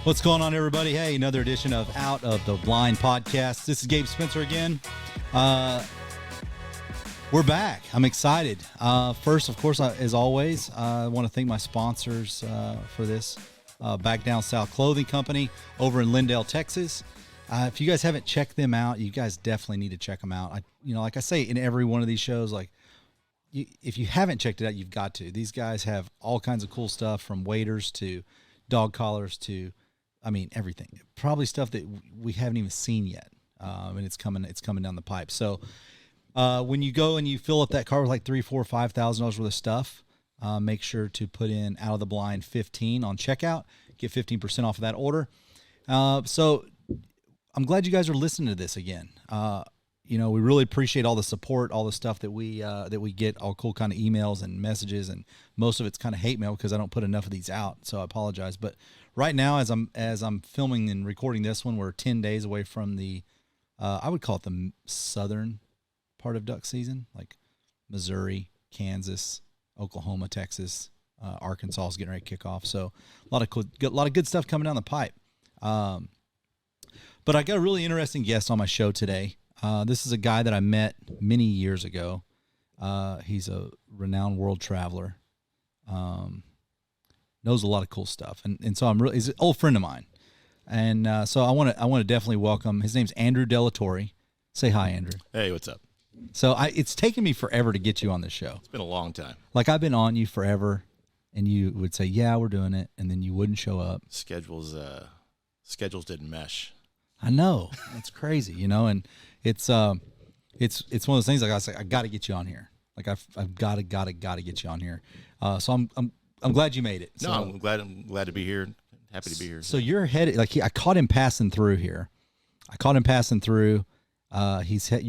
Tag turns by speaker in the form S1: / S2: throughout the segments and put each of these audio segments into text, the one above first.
S1: What's going on, everybody? Hey, another edition of Out of the Blind podcast. This is Gabe Spencer again. We're back. I'm excited. First, of course, as always, I want to thank my sponsors for this. Back Down South Clothing Company over in Lindale, Texas. If you guys haven't checked them out, you guys definitely need to check them out. Like I say in every one of these shows, if you haven't checked it out, you've got to. These guys have all kinds of cool stuff, from waders to dog collars to, everything. Probably stuff that we haven't even seen yet, and it's coming down the pipe. So when you go and you fill up that car with like $3,000, $4,000, $5,000 worth of stuff, make sure to put in Out of the Blind 15 on checkout. Get 15% off of that order. So I'm glad you guys are listening to this again. We really appreciate all the support, all the stuff that we get, all cool kind of emails and messages, and most of it's kind of hate mail because I don't put enough of these out. So I apologize. But right now, as I'm filming and recording this one, we're 10 days away from the, I would call it the southern part of duck season, like Missouri, Kansas, Oklahoma, Texas, Arkansas is getting ready to kick off. So a lot of good stuff coming down the pipe. But I got a really interesting guest on my show today. This is a guy that I met many years ago. He's a renowned world traveler. Knows a lot of cool stuff, and so he's an old friend of mine, and so I want to definitely welcome. His name's Andrew Delatorre. Say hi, Andrew.
S2: Hey, what's up?
S1: So it's taken me forever to get you on this show.
S2: It's been a long time.
S1: Like, I've been on you forever, and you would say, "Yeah, we're doing it," and then you wouldn't show up.
S2: Schedules didn't mesh.
S1: I know, it's crazy, and it's one of those things. Like I say, I got to get you on here. Like I've got to get you on here. So I'm glad you made it. So,
S2: no, I'm glad to be here. Happy to be here.
S1: So you're headed, I caught him passing through here. You're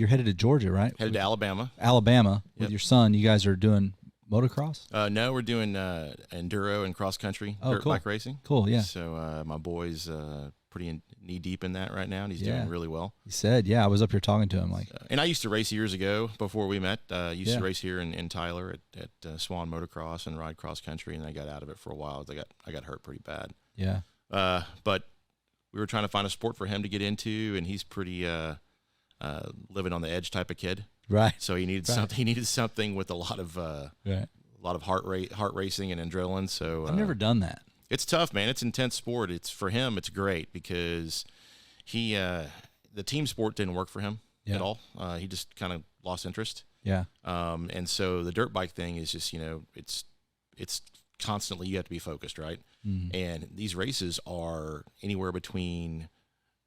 S1: headed to Georgia, right?
S2: Headed to Alabama.
S1: With your son. You guys are doing motocross?
S2: No, we're doing enduro and cross country dirt bike racing.
S1: Cool, yeah.
S2: So my boy's pretty knee deep in that right now, and he's doing really well.
S1: He said, "Yeah, I was up here talking to him."
S2: And I used to race years ago before we met. Used to race here in Tyler at Swan Motocross and ride cross country, and I got out of it for a while. I got hurt pretty bad.
S1: Yeah.
S2: But we were trying to find a sport for him to get into, and he's pretty living on the edge type of kid.
S1: Right.
S2: So he needed something. He needed something with a lot of heart racing and adrenaline. So
S1: I've never done that.
S2: It's tough, man. It's intense sport. For him, it's great because the team sport didn't work for him at all. He just kind of lost interest.
S1: Yeah.
S2: And so the dirt bike thing is just, it's constantly, you have to be focused, right? Mm-hmm. And these races are anywhere between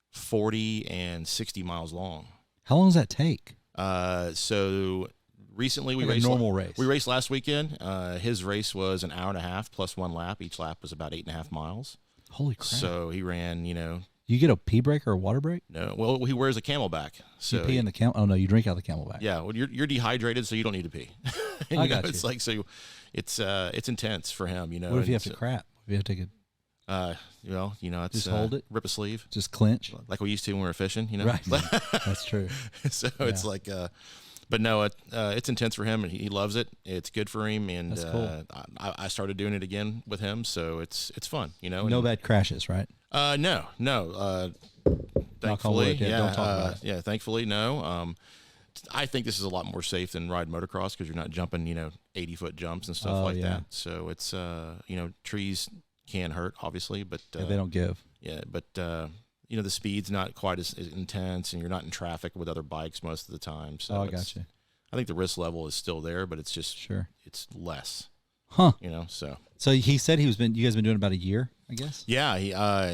S2: 40 and 60 miles long.
S1: How long does that take?
S2: So recently we raced We raced last weekend. His race was an hour and a half plus one lap. Each lap was about 8.5 miles.
S1: Holy crap!
S2: So he ran.
S1: You get a pee break or a water break?
S2: No. Well, he wears a Camelback. So
S1: you pee in the camel. Oh no, you drink out of the Camelback.
S2: Yeah. Well, you're dehydrated, so you don't need to pee.
S1: I got you.
S2: It's like it's intense for him.
S1: What if you have to crap? If you have to take
S2: it's
S1: just hold it,
S2: rip a sleeve,
S1: just clinch,
S2: like we used to when we were fishing.
S1: Right? That's true.
S2: So it's like. But no, it's intense for him, and he loves it. It's good for him, and
S1: that's cool.
S2: I started doing it again with him, so it's fun,
S1: No bad crashes, right?
S2: No. Thankfully,
S1: don't talk about it.
S2: Yeah, thankfully, no. I think this is a lot more safe than riding motocross because you're not jumping, 80-foot jumps and stuff like that. So it's, trees can hurt, obviously, but
S1: they don't give.
S2: Yeah, but. The speed's not quite as intense, and you're not in traffic with other bikes most of the time. So
S1: I got you.
S2: I think the risk level is still there, but it's just it's less.
S1: Huh?
S2: So
S1: he said you guys been doing about a year, I guess.
S2: Yeah,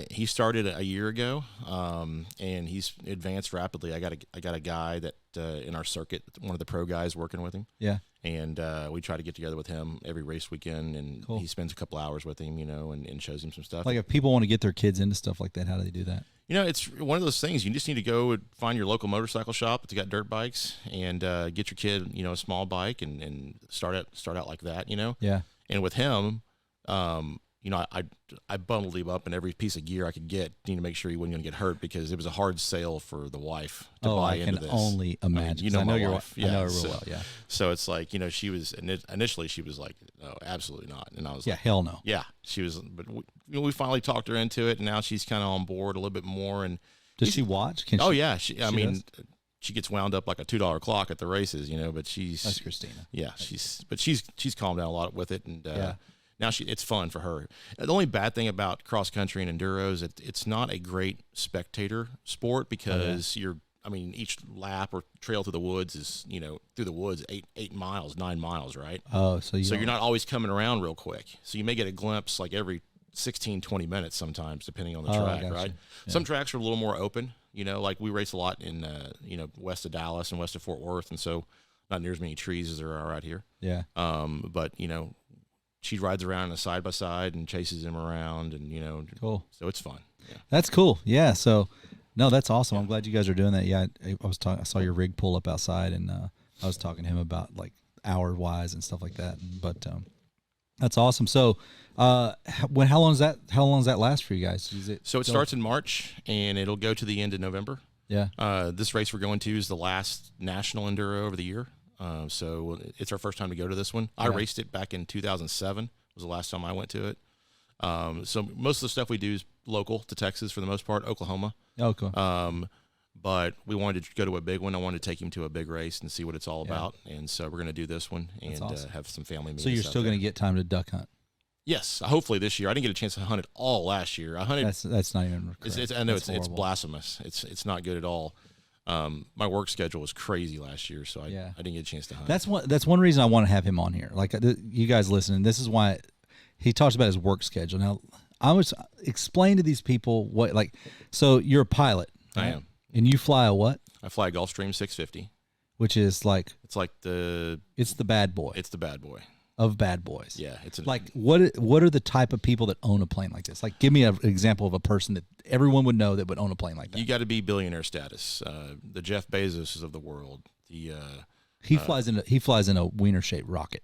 S2: he started a year ago, and he's advanced rapidly. I got a guy that in our circuit, one of the pro guys working with him.
S1: Yeah.
S2: And we try to get together with him every race weekend, and he spends a couple hours with him, and shows him some stuff.
S1: Like, if people want to get their kids into stuff like that, how do they do that?
S2: It's one of those things. You just need to go and find your local motorcycle shop that's got dirt bikes, and get your kid, a small bike, and start out like that,
S1: Yeah.
S2: And with him, I bundled him up in every piece of gear I could get to make sure he wasn't going to get hurt, because it was a hard sale for the wife to buy into this.
S1: I can only imagine.
S2: I know
S1: your
S2: wife.
S1: I know her real well. Yeah.
S2: So it's like, she was initially she was like, "No, absolutely not," and I was like,
S1: hell no.
S2: Yeah, she was. But we finally talked her into it, and now she's kind of on board a little bit more. And
S1: does she watch?
S2: Yeah. I mean, she gets wound up like a $2 clock at the races, but
S1: that's Christina.
S2: Yeah, she's calmed down a lot with it, and now it's fun for her. The only bad thing about cross country and enduro is it's not a great spectator sport because each lap or trail through the woods is, through the woods 8 miles, 9 miles, right?
S1: Oh, so you're
S2: not always coming around real quick. So you may get a glimpse like every 16, 20 minutes sometimes, depending on the track,
S1: gotcha.
S2: right?
S1: Yeah.
S2: Some tracks are a little more open, like we race a lot in, west of Dallas and west of Fort Worth, and so not near as many trees as there are out here.
S1: Yeah.
S2: But, she rides around in a side-by-side and chases him around, and,
S1: cool.
S2: So it's fun. Yeah.
S1: That's cool. Yeah, so... No, that's awesome. I'm glad you guys are doing that. Yeah, I saw your rig pull up outside, and I was talking to him about like hour wise and stuff like that. But that's awesome. So, how long does that last for you guys?
S2: So it starts in March, and it'll go to the end of November.
S1: Yeah.
S2: This race we're going to is the last national enduro of the year. So it's our first time to go to this one. I raced it back in 2007. Was the last time I went to it. So most of the stuff we do is local to Texas for the most part, Oklahoma.
S1: Oh, cool.
S2: But we wanted to go to a big one. I wanted to take him to a big race and see what it's all about. And so we're going to do this one and
S1: awesome.
S2: Have some family meetings.
S1: So you're still going to get time to duck hunt?
S2: Yes, hopefully this year. I didn't get a chance to hunt it all last year. I hunted.
S1: That's not even correct.
S2: I know it's blasphemous. It's not good at all. My work schedule was crazy last year, so I didn't get a chance to hunt.
S1: That's one reason I want to have him on here. Like you guys listening, this is why he talks about his work schedule. Now, I was explain to these people so you're a pilot.
S2: Right?
S1: I
S2: am.
S1: And you fly a what?
S2: I fly a Gulfstream 650.
S1: Which is like...
S2: It's like
S1: It's the bad boy.
S2: It's the bad boy.
S1: Of bad boys.
S2: Yeah.
S1: What are the type of people that own a plane like this? Like, give me an example of a person that everyone would know that would own a plane like that.
S2: You got to be billionaire status. The Jeff Bezoses of the world.
S1: He flies in a wiener-shaped rocket.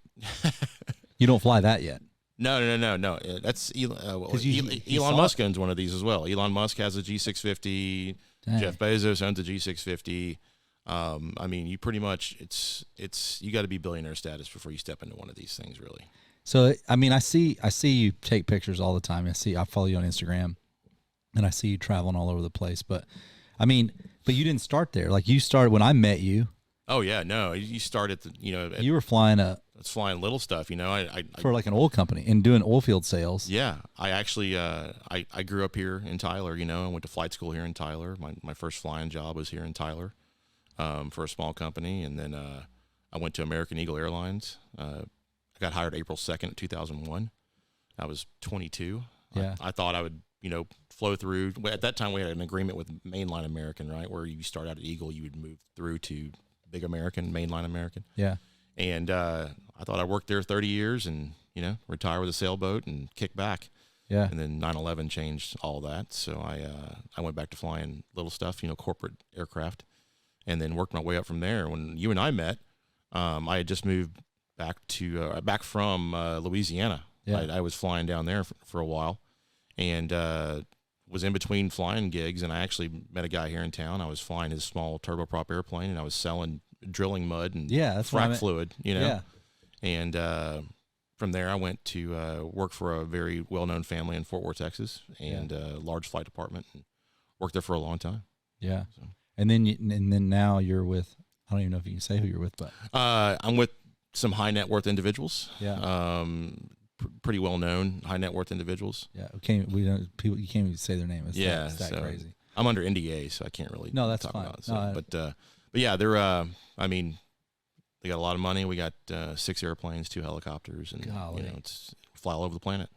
S1: You don't fly that yet.
S2: No. That's Elon Musk owns one of these as well. Elon Musk has a G650. Dang. Jeff Bezos owns a G650. You pretty much you got to be billionaire status before you step into one of these things, really.
S1: So I see you take pictures all the time. I follow you on Instagram, and I see you traveling all over the place. But you didn't start there. Like you started when I met you.
S2: Oh yeah, no. You start at the
S1: you were flying
S2: it's flying little stuff, I
S1: for like an oil company and doing oil field sales.
S2: Yeah, I actually I grew up here in Tyler. I went to flight school here in Tyler. My first flying job was here in Tyler, for a small company, and then I went to American Eagle Airlines. I got hired April 2nd, 2001. I was 22.
S1: Yeah,
S2: I thought I would flow through. At that time, we had an agreement with Mainline American, right, where you start out at Eagle, you would move through to Big American, Mainline American.
S1: Yeah.
S2: And I thought I worked there 30 years and, retire with a sailboat and kick back.
S1: Yeah.
S2: And then 9/11 changed all that. So I went back to flying little stuff, corporate aircraft, and then worked my way up from there. When you and I met, I had just moved back from Louisiana.
S1: Yeah.
S2: I was flying down there for a while and was in between flying gigs. And I actually met a guy here in town. I was flying his small turboprop airplane, and I was selling drilling mud and frac fluid,
S1: Yeah.
S2: And from there, I went to work for a very well-known family in Fort Worth, Texas, and a large flight department, and worked there for a long time.
S1: Yeah. So. And then now you're with, I don't even know if you can say who you're with, but
S2: I'm with some high net worth individuals.
S1: Yeah.
S2: Pretty well-known high net worth individuals.
S1: Yeah. You can't even say their name. It's that crazy.
S2: I'm under NDA, so I can't really talk
S1: fine.
S2: about it. So, but yeah, they're they got a lot of money. We got 6 airplanes, 2 helicopters, and it's fly all over the planet.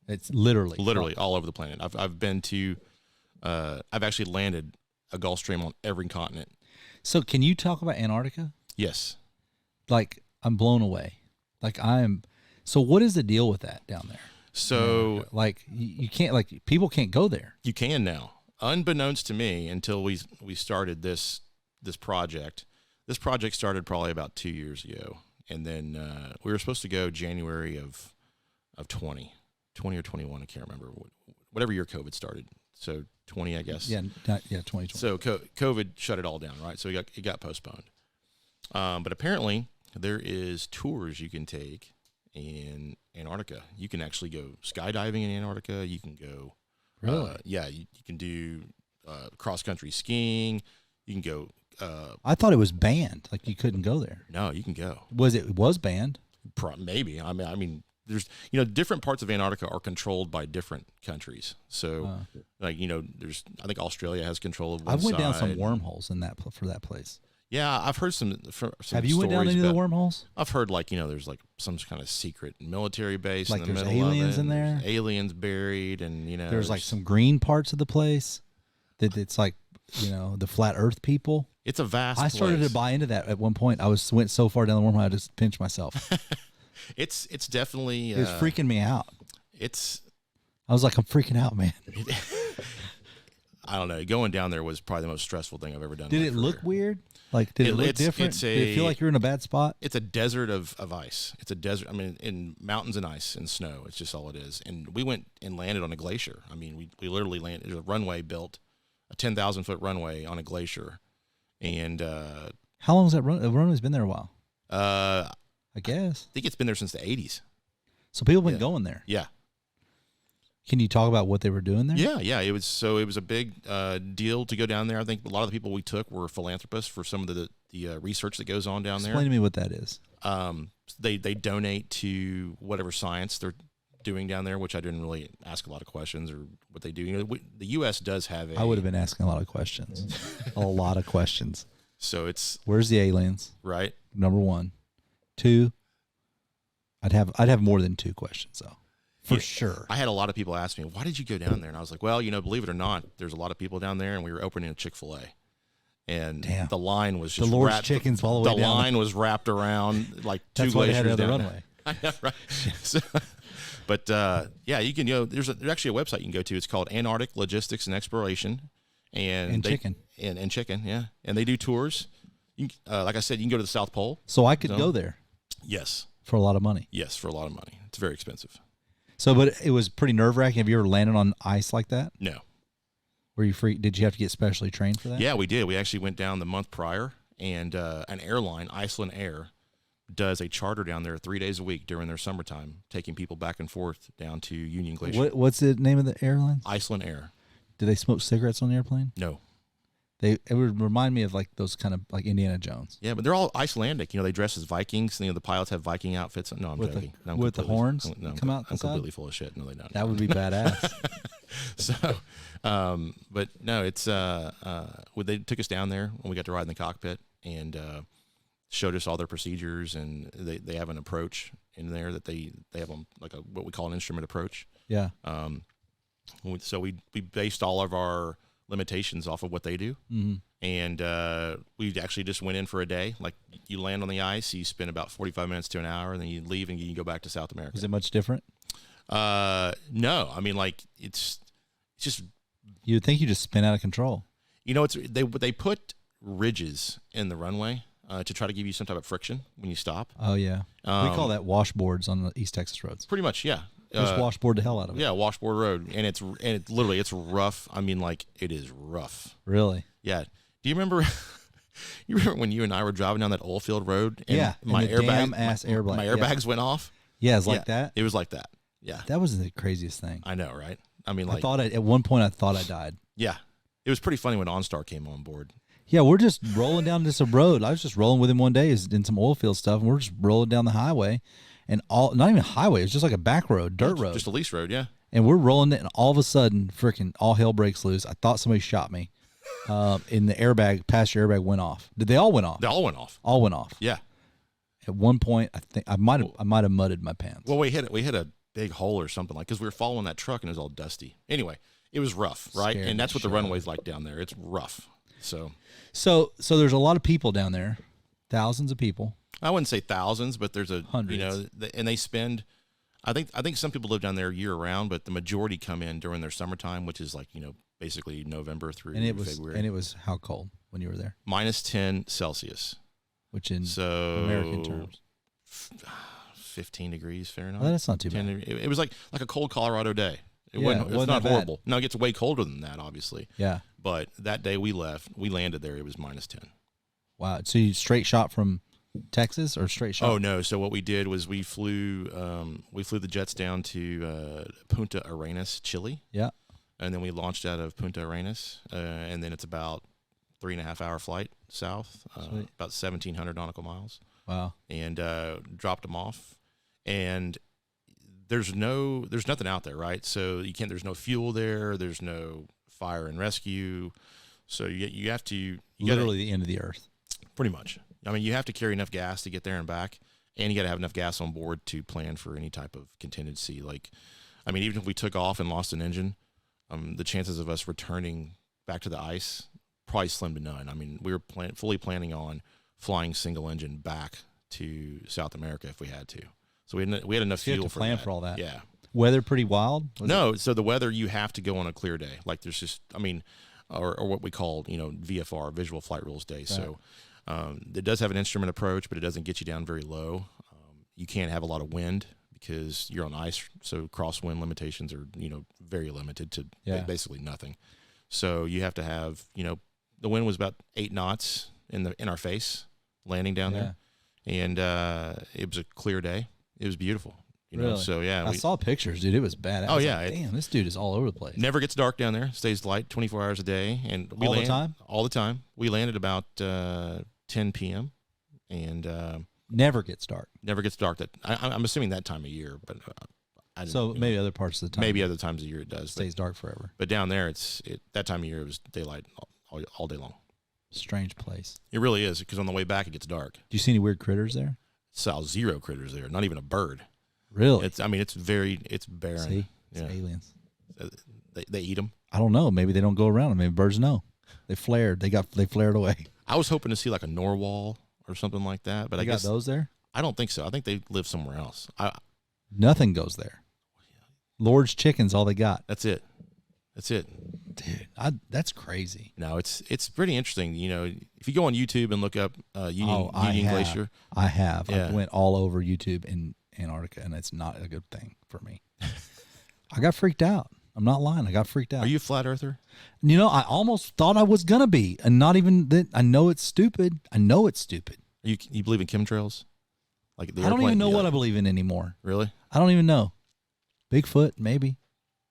S1: It's literally
S2: all over the planet. I've been to I've actually landed a Gulfstream on every continent.
S1: So can you talk about Antarctica?
S2: Yes.
S1: Like, I'm blown away. So what is the deal with that down there?
S2: So
S1: like you can't, like, people can't go there.
S2: You can now. Unbeknownst to me, until we started this project. This project started probably about 2 years ago, and then we were supposed to go January of 20 or 21. I can't remember. Whatever year COVID started. So 20, I guess.
S1: Yeah, 2020.
S2: So COVID shut it all down, right? So it got postponed. But apparently there is tours you can take, in Antarctica. You can actually go skydiving in Antarctica. You can go,
S1: Really?
S2: you can do cross country skiing. You can go.
S1: I thought it was banned. Like you couldn't go there.
S2: No, you can go.
S1: It was banned?
S2: Maybe. I mean, there's different parts of Antarctica are controlled by different countries. So there's I think Australia has control of one
S1: I went down some
S2: side.
S1: wormholes for that place.
S2: Yeah, I've heard some
S1: Have you went down
S2: stories
S1: any of the
S2: about-
S1: wormholes?
S2: I've heard there's like some kind of secret military base
S1: Like
S2: in the
S1: there's
S2: middle
S1: aliens
S2: of it.
S1: in there?
S2: There's aliens buried, and
S1: There's like some green parts of the place that it's like, the flat Earth people.
S2: It's a vast.
S1: I started
S2: place.
S1: to buy into that at one point. I went so far down the wormhole, I just pinched myself.
S2: It's definitely.
S1: It was freaking me out.
S2: I
S1: was like, I'm freaking out, man.
S2: I don't know. Going down there was probably the most stressful thing I've ever done.
S1: Did
S2: in
S1: it
S2: my
S1: look
S2: career.
S1: weird? Like, did it look different? Did it feel like you're in a bad spot?
S2: It's a desert of ice. It's a desert. I mean, in mountains and ice and snow. It's just all it is. And we went and landed on a glacier. I mean, we literally landed. There's a runway built, a 10,000-foot runway on a glacier. And
S1: how long has that run? The runway's been there a while.
S2: I
S1: I guess.
S2: think it's been there since the 80s.
S1: So people have been going there.
S2: Yeah.
S1: Can you talk about what they were doing there?
S2: Yeah. It was a big deal to go down there. I think a lot of the people we took were philanthropists for some of the research that goes on down there.
S1: Explain to me what that is.
S2: They donate to whatever science they're doing down there, which I didn't really ask a lot of questions or what they do. The U.S. does have
S1: I would have been asking a lot of questions. A lot of questions.
S2: So it's
S1: where's the aliens?
S2: Right.
S1: Number 1. 2. I'd have more than 2 questions though. For sure.
S2: I had a lot of people ask me, why did you go down there? And I was like, well, believe it or not, there's a lot of people down there, and we were opening a Chick-fil-A. And the line was just
S1: the Lord's chickens all the way down.
S2: The line was wrapped around like
S1: That's
S2: 2
S1: why
S2: glaciers
S1: they had the
S2: down
S1: runway.
S2: I know, right? So, but you can there's actually a website you can go to. It's called Antarctic Logistics and Exploration, and
S1: chicken
S2: and chicken, yeah. And they do tours. Like I said, you can go to the South Pole.
S1: So I could go there.
S2: Yes.
S1: For a lot of money.
S2: Yes, for a lot of money. It's very expensive.
S1: So, but it was pretty nerve-wracking. Have you ever landed on ice like that?
S2: No.
S1: Were you free? Did you have to get specially trained for that?
S2: Yeah, we did. We actually went down the month prior, and an airline, Iceland Air, does a charter down there 3 days a week during their summertime, taking people back and forth down to Union Glacier.
S1: What's the name of the airline?
S2: Iceland Air.
S1: Do they smoke cigarettes on the airplane?
S2: No.
S1: It would remind me of like those kind of like Indiana Jones.
S2: Yeah, but they're all Icelandic. They dress as Vikings. The pilots have Viking outfits. No, I'm joking.
S1: With the horns come out.
S2: I'm completely full of shit. No, they don't.
S1: That would be badass.
S2: So, but no, it's they took us down there when we got to ride in the cockpit and showed us all their procedures, and they have an approach in there that they have like what we call an instrument approach.
S1: Yeah.
S2: So we based all of our limitations off of what they do.
S1: Mm-hmm.
S2: And we actually just went in for a day. Like you land on the ice, you spend about 45 minutes to an hour, and then you leave and you go back to South America.
S1: Is it much different?
S2: No. I mean, like it's just.
S1: You would think you just spin out of control.
S2: They put ridges in the runway to try to give you some type of friction when you stop.
S1: Oh yeah. We call that washboards on the East Texas roads.
S2: Pretty much, yeah.
S1: Just washboard the hell out of it.
S2: Yeah, washboard road, and it's literally it's rough. I mean, like it is rough.
S1: Really?
S2: Yeah. Do you remember? You remember when you and I were driving down that oil field road? And
S1: yeah.
S2: My
S1: airbag.
S2: My airbags went off.
S1: Yeah, it's like that.
S2: It was like that. Yeah.
S1: That was the craziest thing.
S2: I know, right? I mean, like
S1: at one point I thought I died.
S2: Yeah. It was pretty funny when OnStar came on board.
S1: Yeah, we're just rolling down this road. I was just rolling with him one day in some oil field stuff, and we're just rolling down the highway. And not even a highway, it's just like a back road, dirt road.
S2: Just a lease road, yeah.
S1: And we're rolling it, and all of a sudden, freaking all hell breaks loose. I thought somebody shot me. In the airbag, passenger airbag went off. Did they all went off?
S2: They all went off.
S1: All went off.
S2: Yeah.
S1: At one point, I think I might have mudded my pants.
S2: Well, we hit a big hole or something because we were following that truck and it was all dusty. Anyway, it was rough, right?
S1: Scared
S2: and that's what the
S1: shit.
S2: runway's like down there. It's rough. So
S1: there's a lot of people down there, thousands of people.
S2: I wouldn't say thousands, but there's
S1: Hundreds.
S2: And they spend. I think some people live down there year round, but the majority come in during their summertime, which is like basically November through February.
S1: And it was how cold when you were there?
S2: -10 Celsius,
S1: which in American terms,
S2: 15 degrees Fahrenheit.
S1: Well, that's not too bad.
S2: It was like a cold Colorado day. It's
S1: wasn't
S2: not
S1: that
S2: horrible. No, it gets way colder than that, obviously.
S1: Yeah.
S2: But that day we landed there, it was -10.
S1: Wow. So you straight shot from Texas or straight shot?
S2: Oh no! So what we did was we flew the jets down to Punta Arenas, Chile.
S1: Yeah.
S2: And then we launched out of Punta Arenas, and then it's about 3.5 hour flight south, about 1,700 nautical miles.
S1: Wow.
S2: And dropped them off, and there's nothing out there, right? So there's no fuel there. There's no fire and rescue. So you have to
S1: literally the end of the earth.
S2: Pretty much. I mean, you have to carry enough gas to get there and back, and you got to have enough gas on board to plan for any type of contingency. Like, I mean, even if we took off and lost an engine, the chances of us returning back to the ice probably slim to none. I mean, we were fully planning on flying single engine back to South America if we had to. So we had enough fuel
S1: to
S2: for
S1: plan
S2: that.
S1: for all that.
S2: Yeah.
S1: Weather pretty wild?
S2: No, so the weather, you have to go on a clear day. Like there's just, I mean, or what we call, VFR, Visual Flight Rules Day. Right. So it does have an instrument approach, but it doesn't get you down very low. You can't have a lot of wind because you're on ice, so crosswind limitations are, very limited to basically nothing. So you have to have, the wind was about 8 knots in our face landing down there, and it was a clear day. It was beautiful.
S1: Really?
S2: So yeah,
S1: I saw pictures, dude. It was badass.
S2: Oh yeah,
S1: like, damn, this dude is all over the place.
S2: Never gets dark down there. Stays light 24 hours a day, and
S1: all the time.
S2: All the time. We landed about 10 p.m. and
S1: never gets dark.
S2: Never gets dark. I'm assuming that time of year, but I didn't,
S1: maybe other parts of the time.
S2: Maybe other times of the year it does.
S1: Stays dark forever.
S2: But down there, that time of year it was daylight all day long.
S1: Strange place.
S2: It really is, because on the way back it gets dark.
S1: Do you see any weird critters there?
S2: Saw 0 critters there. Not even a bird.
S1: Really?
S2: It's barren.
S1: See? It's aliens.
S2: They eat them.
S1: I don't know. Maybe they don't go around them. Maybe birds know. They flared. They flared away.
S2: I was hoping to see like a narwhal or something like that, but I guess
S1: got those there.
S2: I don't think so. I think they live somewhere else.
S1: Nothing goes there. Lord's chicken's all they got.
S2: That's it.
S1: Dude, that's crazy.
S2: No, it's pretty interesting. If you go on YouTube and look up Union Glacier.
S1: I have.
S2: Yeah.
S1: I went all over YouTube in Antarctica, and it's not a good thing for me. I got freaked out. I'm not lying. I got freaked out.
S2: Are you a flat earther?
S1: I almost thought I was going to be, and not even that. I know it's stupid.
S2: You believe in chemtrails? Like
S1: I don't even know what I believe in anymore.
S2: Really?
S1: I don't even know. Bigfoot, maybe.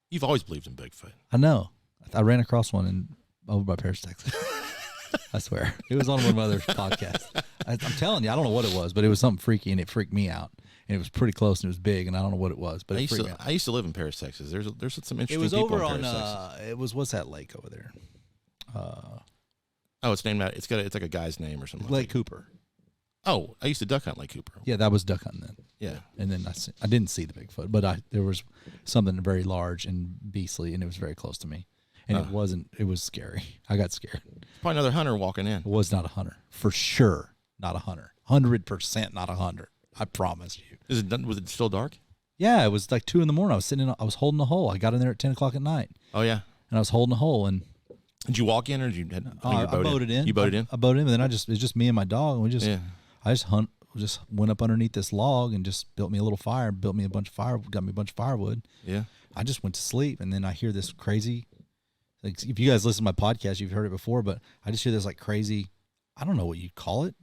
S2: You've always believed in Bigfoot.
S1: I know. I ran across one over by Paris, Texas. I swear. It was on one of my other podcasts. I'm telling you, I don't know what it was, but it was something freaky, and it freaked me out. And it was pretty close, and it was big, and I don't know what it was, but it freaked me out.
S2: I used to live in Paris, Texas. There's some interesting
S1: people. It was
S2: people
S1: over
S2: in
S1: on.
S2: Paris, Texas.
S1: It was what's that lake over there?
S2: It's named out. It's like a guy's name or something.
S1: Lake Cooper.
S2: Oh, I used to duck hunt Lake Cooper.
S1: Yeah, that was duck hunting then.
S2: Yeah,
S1: and then I didn't see the Bigfoot, but there was something very large and beastly, and it was very close to me, and it wasn't. It was scary. I got scared.
S2: Probably another hunter walking in.
S1: It was not a hunter, for sure. Not a hunter. 100% not a hunter. I promise you.
S2: Was it still dark?
S1: Yeah, it was like 2 a.m. I was holding a hole. I got in there at 10 o'clock at night.
S2: Oh yeah,
S1: and I was holding a hole. And
S2: did you walk in, or did you head?
S1: I boated in.
S2: You boated in.
S1: I boated in, and then it was just me and my dog, and I just went up underneath this log and just built me a little fire, got me a bunch of firewood.
S2: Yeah.
S1: I just went to sleep, and then I hear this crazy, like, if you guys listen to my podcast, you've heard it before, but I just hear this like crazy, I don't know what you'd call it.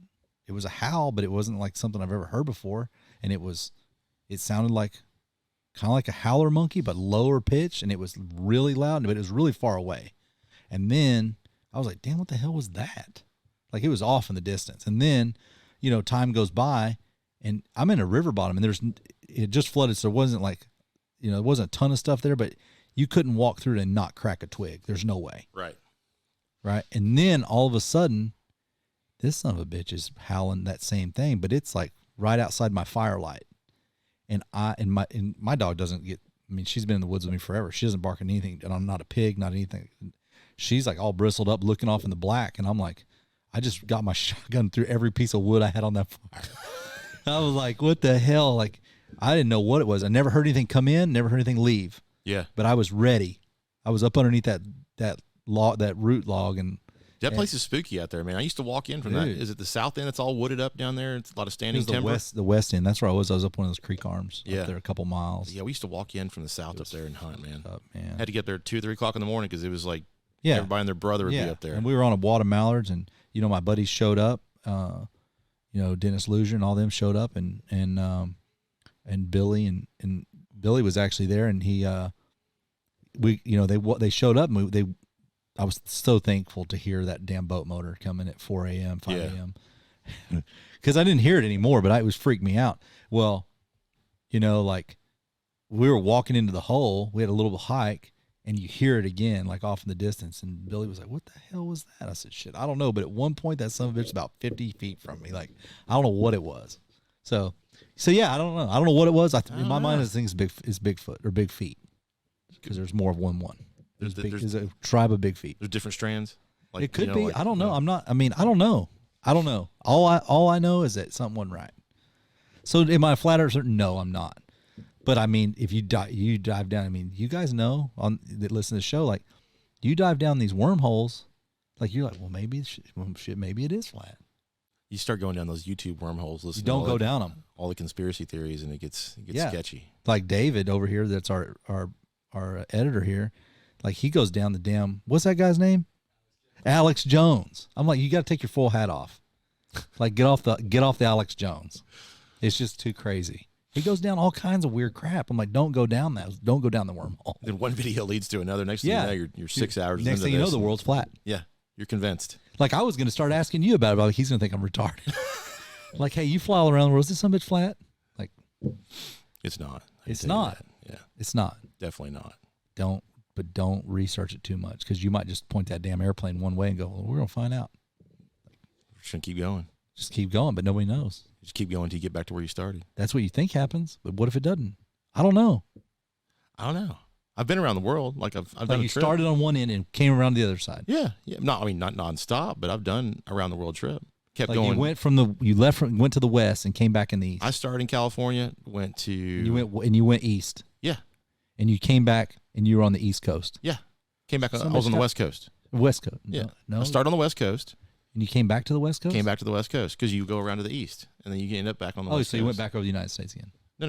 S1: It was a howl, but it wasn't like something I've ever heard before. And it sounded like kind of like a howler monkey, but lower pitch. And it was really loud, but it was really far away. And then I was like, damn, what the hell was that? Like, it was off in the distance. And then, time goes by, and I'm in a river bottom, and it just flooded. So it wasn't like, there wasn't a ton of stuff there, but you couldn't walk through it and not crack a twig. There's no way.
S2: Right.
S1: Right. And then all of a sudden, this son of a bitch is howling that same thing, but it's like right outside my firelight. And my dog doesn't get, she's been in the woods with me forever. She doesn't bark at anything, and I'm not a pig, not anything. She's like all bristled up, looking off in the black. And I'm like, I just got my shotgun through every piece of wood I had on that fire. I was like, what the hell? Like, I didn't know what it was. I never heard anything come in, never heard anything leave.
S2: Yeah.
S1: But I was ready. I was up underneath that root log, and
S2: that place is spooky out there, man. I used to walk in from that. Is it the south end? It's all wooded up down there. It's a lot of standing timber.
S1: The west end. That's where I was. I was up one of those creek arms.
S2: Yeah.
S1: Up there a couple miles.
S2: Yeah, we used to walk in from the south up there and hunt, man.
S1: Man.
S2: Had to get there 2 or 3 o'clock in the morning because it was like everybody and their brother would be up there.
S1: And we were on a wad of mallards, and my buddies showed up. Dennis Luger and all them showed up, and Billy and Billy was actually there, and he they showed up, and I was so thankful to hear that damn boat motor coming at 4 a.m., 5 a.m. because I didn't hear it anymore, but it was freaked me out. Well, like we were walking into the hole, we had a little hike, and you hear it again, like off in the distance. And Billy was like, "What the hell was that?" I said, "Shit, I don't know." But at one point, that son of a bitch was about 50 feet from me. Like, I don't know what it was. So yeah, I don't know. I don't know what it was. In my mind, this thing is Bigfoot or big feet, because there's more of one. There's a tribe of big feet.
S2: There's different strands. Like,
S1: it could be. Like, I don't know. I don't know. I don't know. All I know is that something wasn't right. So am I a flat earther? No, I'm not. But I mean, if you dive down, I mean, you guys know that listen to the show, like you dive down these wormholes, like you're like, well, maybe it is flat.
S2: You start going down those YouTube wormholes.
S1: You don't go down them.
S2: All the conspiracy theories, and it gets sketchy.
S1: Like David over here, that's our editor here. Like he goes down the damn, what's that guy's name? Alex Jones. I'm like, you got to take your full hat off. Like get off the Alex Jones. It's just too crazy. He goes down all kinds of weird crap. I'm like, don't go down that. Don't go down the wormhole.
S2: Then one video leads to another. Next thing you know, you're 6 hours.
S1: Next thing you know, the world's flat.
S2: Yeah, you're convinced.
S1: Like I was going to start asking you about it, but like, he's going to think I'm retarded. Like, hey, you fly all around the world. Is this some bitch flat? Like,
S2: it's not.
S1: It's not.
S2: Yeah,
S1: it's not.
S2: Definitely not.
S1: Don't research it too much, because you might just point that damn airplane one way and go, well, we're going to find out.
S2: We're just going to keep going.
S1: Just keep going, but nobody knows.
S2: Just keep going until you get back to where you started.
S1: That's what you think happens, but what if it doesn't? I don't know.
S2: I've been around the world. Like I've done.
S1: You started on one end and came around the other side.
S2: Yeah. No, I mean not nonstop, but I've done around the world trip. Kept
S1: like
S2: going.
S1: You went went to the west and came back in the east.
S2: I started in California, went to.
S1: You went east.
S2: Yeah.
S1: And you came back and you were on the East Coast.
S2: Yeah. Came back. I was on the West Coast.
S1: West Coast.
S2: Yeah.
S1: No.
S2: I started on the West Coast.
S1: And you came back to the West Coast?
S2: Came back to the West Coast because you go around to the east, and then you end up back on the West Coast.
S1: Oh, so you went back over the United States again?
S2: No.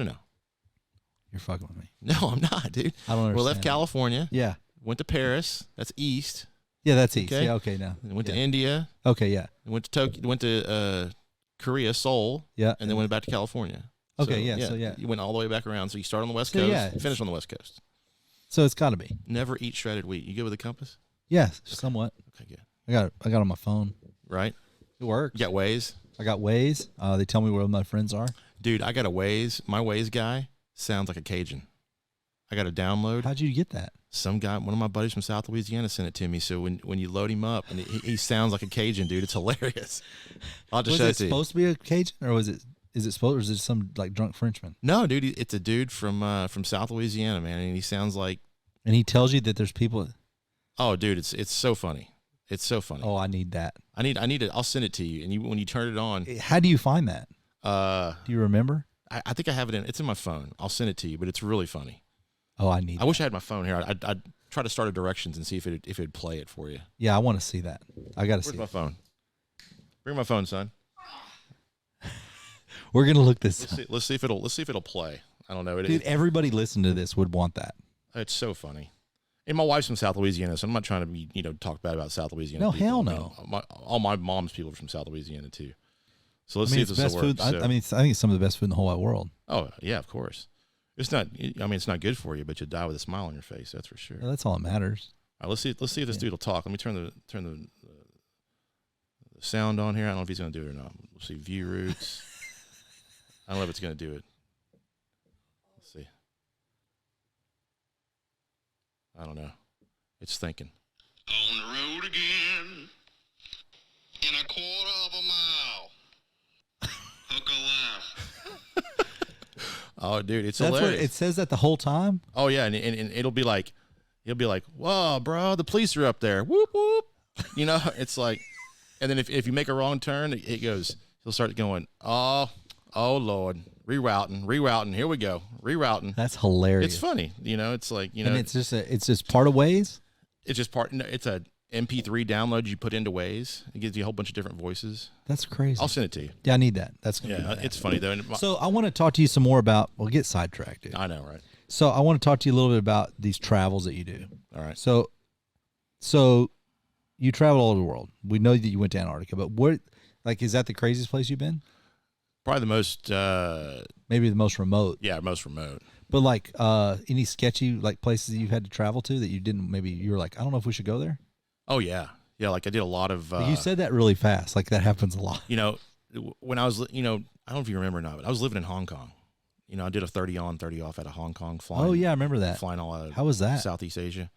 S1: You're fucking with me.
S2: No, I'm not, dude.
S1: I don't understand.
S2: We left California.
S1: Yeah.
S2: Went to Paris. That's east.
S1: Yeah, that's east.
S2: Okay.
S1: Yeah, okay, now.
S2: And went to India.
S1: Okay, yeah.
S2: And went to Tokyo. Went to Korea, Seoul.
S1: Yeah.
S2: And then went back to California.
S1: Okay,
S2: So you went all the way back around. So you start on the West Coast. Yeah. Finish on the West Coast.
S1: So it's got to be.
S2: Never eat shredded wheat. You good with a compass?
S1: Yeah, somewhat.
S2: Okay, good.
S1: I got it on my phone.
S2: Right.
S1: It works.
S2: You got Waze?
S1: I got Waze. They tell me where my friends are.
S2: Dude, I got a Waze. My Waze guy sounds like a Cajun. I got a download.
S1: How'd you get that?
S2: Some guy, one of my buddies from South Louisiana, sent it to me. So when you load him up, and he sounds like a Cajun, dude, it's hilarious. I'll just show it to you.
S1: Was it supposed to be a Cajun, or is it supposed, or is it some like drunk Frenchman?
S2: No, dude, it's a dude from South Louisiana, man, and he sounds like.
S1: And he tells you that there's people.
S2: Oh, dude, it's so funny. It's so funny.
S1: Oh, I need that.
S2: I need it. I'll send it to you, and when you turn it on.
S1: How do you find that? Do you remember?
S2: I think I have it it's in my phone. I'll send it to you, but it's really funny.
S1: Oh, I
S2: wish I had my phone here. I'd try to start a directions and see if it'd play it for you.
S1: Yeah, I want to see that. I got to see.
S2: Where's my phone? Bring my phone, son.
S1: We're gonna look this.
S2: Let's see if it'll play. I don't know.
S1: Dude, everybody listening to this would want that.
S2: It's so funny. And my wife's from South Louisiana, so I'm not trying to be, talk bad about South Louisiana.
S1: No,
S2: people.
S1: hell no.
S2: All my mom's people are from South Louisiana too. So let's see if this will work.
S1: I think it's some of the best food in the whole wide world.
S2: Oh yeah, of course. It's not. It's not good for you, but you die with a smile on your face. That's for sure.
S1: Well, that's all that matters.
S2: All right, let's see if this dude will talk. Let me turn the sound on here. I don't know if he's gonna do it or not. We'll see view routes. I don't know if it's gonna do it. Let's see. I don't know. It's thinking.
S3: On the road again, in a quarter of a mile. Hook a laugh.
S2: Oh, dude, it's
S1: That's
S2: hilarious.
S1: what it says that the whole time.
S2: Oh yeah, and it'll be like, whoa, bro, the police are up there. Whoop whoop. It's like, and then if you make a wrong turn, he'll start going, oh Lord, rerouting. Here we go, rerouting.
S1: That's hilarious.
S2: It's funny, It's like
S1: and it's just part of Waze.
S2: It's just part. No, it's a MP3 download you put into Waze. It gives you a whole bunch of different voices.
S1: That's crazy.
S2: I'll send it to you.
S1: Yeah, I need that.
S2: It's funny though.
S1: So I want to talk to you some more about. We'll get sidetracked, dude.
S2: I know, right?
S1: So I want to talk to you a little bit about these travels that you do.
S2: All right.
S1: So you travel all over the world. We know that you went to Antarctica, but is that the craziest place you've been?
S2: Probably the most,
S1: maybe the most remote.
S2: yeah, most remote.
S1: But like any sketchy like places that you've had to travel to that you didn't, maybe you were like, I don't know if we should go there.
S2: Oh yeah, yeah. Like I did a lot of.
S1: You said that really fast. Like that happens a lot.
S2: You know, when I was, I don't know if you remember or not, but I was living in Hong Kong. I did a 30 on, 30 off out of Hong Kong flying.
S1: Oh yeah, I remember that.
S2: Flying all out of
S1: How was that?
S2: Southeast Asia.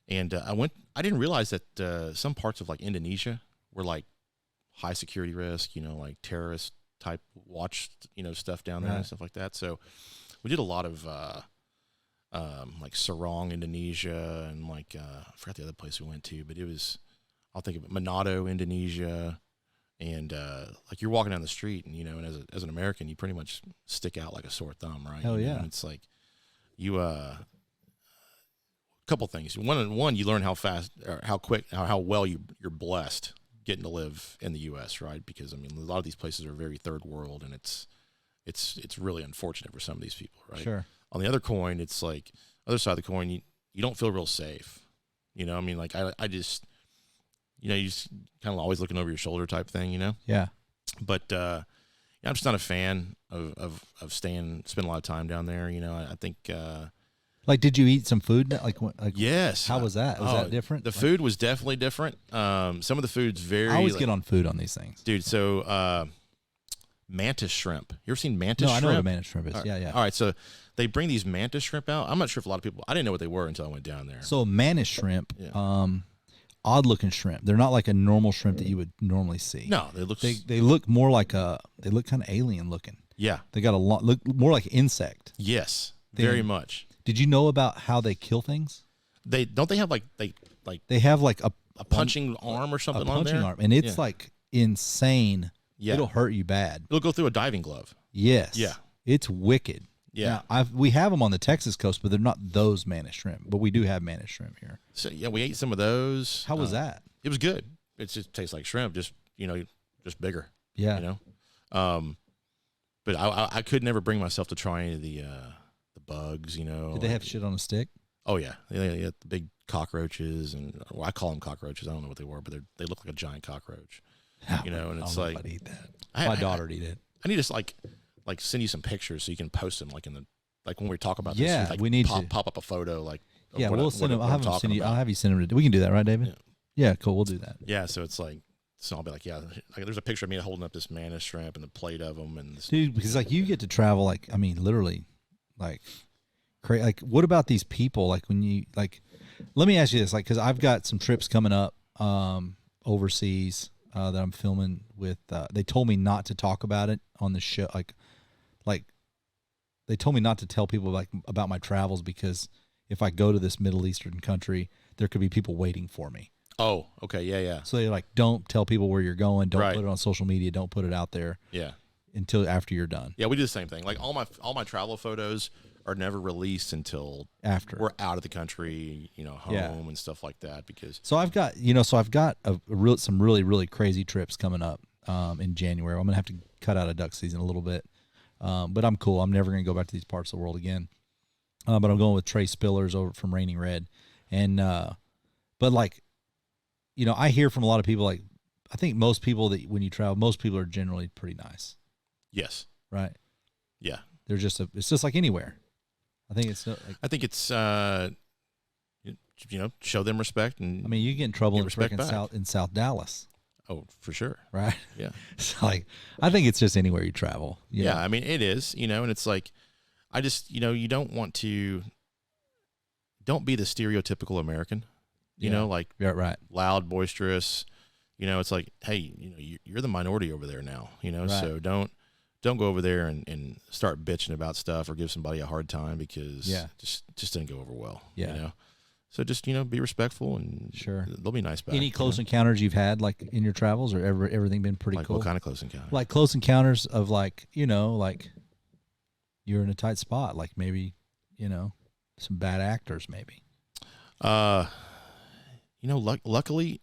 S2: And I didn't realize that some parts of like Indonesia were like high security risk, like terrorist type watch, stuff down there and stuff like that. So we did a lot of like Sarong, Indonesia, and like I forgot the other place we went to, but it was, I'll think of it, Manado, Indonesia. And like you're walking down the street, and and as an American, you pretty much stick out like a sore thumb, right?
S1: Hell yeah!
S2: And it's like you couple things. One, you learn how fast or how quick, how well you're blessed getting to live in the U.S., right? Because a lot of these places are very third world, and it's really unfortunate for some of these people, right?
S1: Sure.
S2: On the other coin, it's like other side of the coin, you don't feel real safe. Like I just. You just kind of always looking over your shoulder type thing,
S1: Yeah.
S2: But I'm just not a fan of spending a lot of time down there. I think.
S1: Like, did you eat some food? Like
S2: yes.
S1: How was that? Was that different?
S2: The food was definitely different. Some of the food's very.
S1: I always get on food on these things,
S2: dude. So mantis shrimp. You ever seen mantis shrimp?
S1: No, I know what a mantis shrimp is.
S2: All right.
S1: Yeah.
S2: All right, so they bring these mantis shrimp out. I'm not sure if a lot of people. I didn't know what they were until I went down there.
S1: So mantis shrimp.
S2: Yeah.
S1: Odd looking shrimp. They're not like a normal shrimp that you would normally see.
S2: No,
S1: they look more like they look kind of alien looking.
S2: Yeah.
S1: They got look more like insect.
S2: Yes. Very much.
S1: Did you know about how they kill things?
S2: They have like
S1: they have like a
S2: punching arm or something on there.
S1: Punching arm, and it's like insane.
S2: Yeah.
S1: It'll hurt you bad.
S2: It'll go through a diving glove.
S1: Yes.
S2: Yeah.
S1: It's wicked.
S2: Yeah.
S1: Now, we have them on the Texas coast, but they're not those mantis shrimp. But we do have mantis shrimp here.
S2: So yeah, we ate some of those.
S1: How was that?
S2: It was good. It just tastes like shrimp, just bigger.
S1: Yeah.
S2: But I could never bring myself to try any of the bugs.
S1: Did they have shit on a stick?
S2: Oh yeah, they had the big cockroaches, and I call them cockroaches. I don't know what they were, but they look like a giant cockroach. And it's like
S1: I'd eat that. My daughter would eat it.
S2: I need to like send you some pictures so you can post them when we talk about
S1: yeah,
S2: this.
S1: we need
S2: to
S1: to
S2: pop up a photo
S1: we'll send them. I'll have you send them. We can do that, right, David? Yeah, cool. We'll do that.
S2: Yeah, so it's like, so I'll be like, yeah, like there's a picture of me holding up this mantis shrimp and the plate of them, and
S1: dude, because like you get to travel, like literally, like crazy. Like, what about these people? Like when you let me ask you this, because I've got some trips coming up overseas that I'm filming with. They told me not to talk about it on the show, like they told me not to tell people about my travels, because if I go to this Middle Eastern country, there could be people waiting for me.
S2: Oh, okay, yeah.
S1: So they're like, don't tell people where you're going. Don't
S2: Right.
S1: put it on social media. Don't put it out there.
S2: Yeah.
S1: Until after you're done.
S2: Yeah, we do the same thing. Like all my travel photos are never released until
S1: after
S2: we're out of the country, home and stuff like that. Because
S1: so I've got some really, really crazy trips coming up in January. I'm gonna have to cut out of duck season a little bit. But I'm cool. I'm never going to go back to these parts of the world again. But I'm going with Trey Spillers over from Raining Red. And, but I hear from a lot of people, like, I think most people that when you travel, most people are generally pretty nice.
S2: Yes.
S1: Right.
S2: Yeah.
S1: They're it's just like anywhere. I think it's
S2: show them respect. And
S1: you get in trouble
S2: in
S1: in South Dallas.
S2: Oh, for sure.
S1: Right.
S2: Yeah.
S1: So I think it's just anywhere you travel.
S2: Yeah. It is, and it's like, I just, you don't be the stereotypical American,
S1: yeah, right.
S2: Loud, boisterous, it's like, hey, you're the minority over there now,
S1: right.
S2: So don't go over there and start bitching about stuff or give somebody a hard time, because just didn't go over well.
S1: Yeah.
S2: So just, be respectful, and
S1: sure,
S2: they'll be nice back.
S1: Any close encounters you've had like in your travels, or everything been pretty cool?
S2: What kind of close encounters?
S1: Like close encounters of you're in a tight spot, like maybe, some bad actors maybe.
S2: Luckily,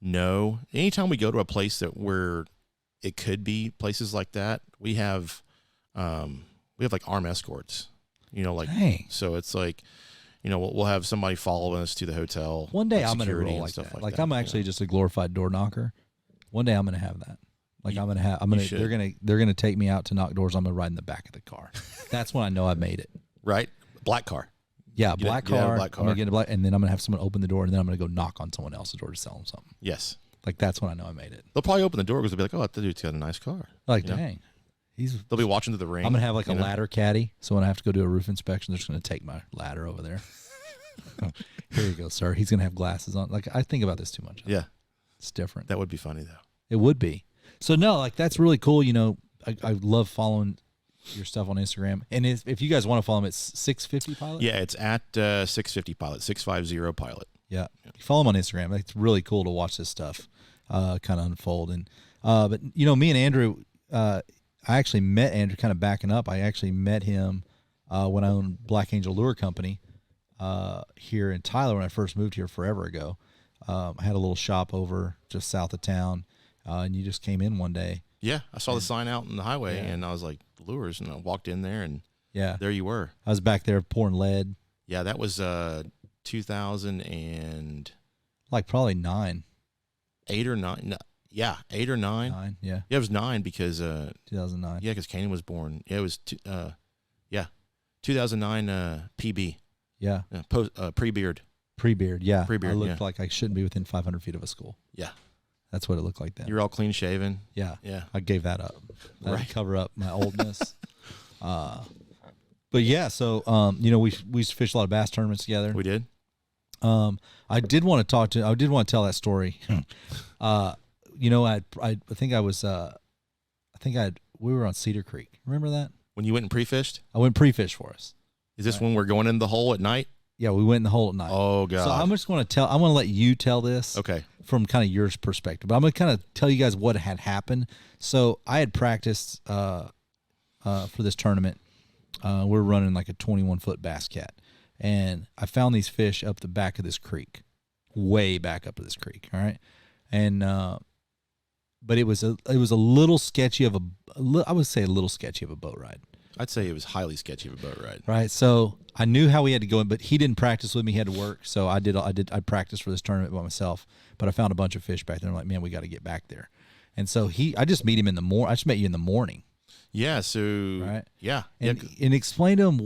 S2: no. Anytime we go to a place where it could be places like that, we have like armed escorts,
S1: Dang.
S2: So it's like, we'll have somebody following us to the hotel.
S1: One day
S2: like
S1: I'm going to roll like that. Like I'm actually just a glorified door knocker. One day I'm going to have that. Like
S2: You- should.
S1: they're gonna take me out to knock doors. I'm gonna ride in the back of the car. That's when I know I made it.
S2: Right? Black car.
S1: Yeah,
S2: Get
S1: black
S2: out of
S1: car.
S2: a black
S1: I'm gonna
S2: car.
S1: get a black, and then I'm gonna have someone open the door, and then I'm gonna go knock on someone else's door to sell them something.
S2: Yes.
S1: Like that's when I know I made it.
S2: They'll probably open the door because they'll be like, oh, that dude's got a nice car.
S1: Like,
S2: You know?
S1: dang, he's.
S2: They'll be watching to the ring.
S1: I'm gonna have like a
S2: you know?
S1: ladder caddy, so when I have to go do a roof inspection, they're just gonna take my ladder over there. Here you go, sir. He's gonna have glasses on. Like I think about this too much.
S2: Yeah.
S1: It's different.
S2: That would be funny, though.
S1: It would be. So no, like that's really cool. You know, I love following your stuff on Instagram, and if you guys want to follow him, it's 650 Pilot.
S2: Yeah, it's at 650 Pilot, 650 Pilot.
S1: Yeah. Follow him on Instagram. It's really cool to watch this stuff kind of unfold. And but you know, me and Andrew, I actually met Andrew. Kind of backing up, I actually met him when I owned Black Angel Lure Company here in Tyler when I first moved here forever ago. I had a little shop over just south of town, and you just came in one day.
S2: Yeah, I saw the sign out on the highway,
S1: Yeah.
S2: and I was like, lures, and I walked in there, and
S1: Yeah,
S2: there you were.
S1: I was back there pouring lead,
S2: Yeah, that was 2008
S1: like probably 9.
S2: or 9. No, yeah, 8 or 9.
S1: 9, yeah,
S2: Yeah, it was 9 because
S1: 2009.
S2: yeah, because Kanan was born. Yeah, it was 2009 PB.
S1: Yeah,
S2: Pre-beard.
S1: pre-beard. Yeah,
S2: Pre-beard,
S1: I looked
S2: yeah.
S1: like I shouldn't be within 500 feet of a school.
S2: Yeah,
S1: That's what it looked like then.
S2: you're all clean shaven.
S1: Yeah,
S2: Yeah,
S1: I gave that up. That
S2: Right.
S1: cover up my oldness. But yeah, so you know, we used to fish a lot of bass tournaments together.
S2: we did.
S1: I did want to tell that story. You know, I think we were on Cedar Creek. Remember that?
S2: When you went and pre-fished,
S1: I went pre-fish for us.
S2: is this
S1: Right.
S2: when we're going in the hole at night?
S1: Yeah, we went in the hole at night.
S2: Oh God.
S1: So I'm just going to I want to let you tell this.
S2: Okay.
S1: From kind of your perspective. But I'm going to kind of tell you guys what had happened. So I had practiced for this tournament. We're running like a 21-foot bass cat. And I found these fish up the back of this creek, way back up of this creek. All right. And, but it was a little sketchy I would say a little sketchy of a boat ride.
S2: I'd say it was highly sketchy of a boat ride.
S1: Right. So I knew how we had to go in, but he didn't practice with me. He had to work. So I practiced for this tournament by myself, but I found a bunch of fish back there. I'm like, man, we got to get back there. And so I just meet him in the morning. I just met you in the morning.
S2: Yeah. So.
S1: Right.
S2: Yeah.
S1: And,
S2: Yeah.
S1: and explain to him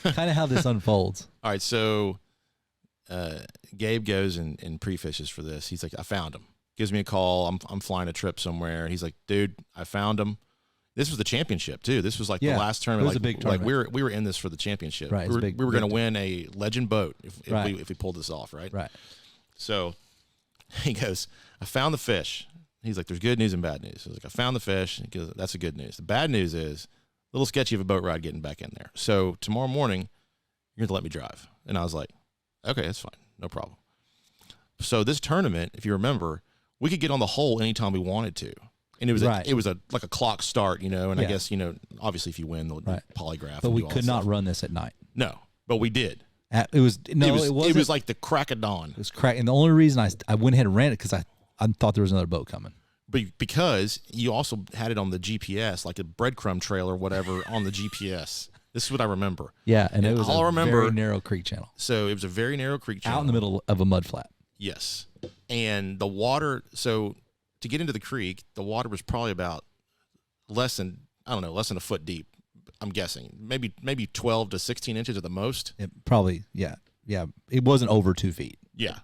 S1: kind of how this unfolds.
S2: All right. So, Gabe goes and pre-fishes for this. He's like, I found him. Gives me a call. I'm flying a trip somewhere. He's like, dude, I found him. This was the championship too. This was like
S1: Yeah,
S2: the last tournament.
S1: it was
S2: like,
S1: a big tournament.
S2: Like we were in this for the championship.
S1: Right,
S2: We
S1: it's
S2: were,
S1: big-
S2: we were going to
S1: big
S2: win a legend boat if
S1: Right.
S2: we pulled this off. Right.
S1: Right.
S2: So he goes, I found the fish. He's like, there's good news and bad news. I was like, I found the fish. He goes, that's the good news. The bad news is a little sketchy of a boat ride getting back in there. So tomorrow morning, you're going to let me drive. And I was like, okay, that's fine. No problem. So this tournament, if you remember, we could get on the hole anytime we wanted to. And it was
S1: Right.
S2: like a clock start, you know, and I
S1: Yeah.
S2: guess, you know, obviously if you win, they'll
S1: Right.
S2: polygraph.
S1: But
S2: and
S1: we
S2: do all
S1: could
S2: that
S1: not
S2: stuff.
S1: run this at night.
S2: No, but we did.
S1: It was
S2: It was like the crack of dawn.
S1: it was crack. And the only reason I went ahead and ran it because I thought there was another boat coming.
S2: Because you also had it on the GPS, like a breadcrumb trail or whatever on the GPS. This is what I remember.
S1: Yeah, and it
S2: And
S1: was
S2: all I
S1: a
S2: remember-
S1: very narrow creek channel
S2: So it was a very narrow creek channel.
S1: out in the middle of a mud flat.
S2: Yes. And the water, so to get into the creek, the water was probably about less than a foot deep. I'm guessing maybe 12 to 16 inches at the most.
S1: It probably, yeah. It wasn't over 2 feet.
S2: Yeah.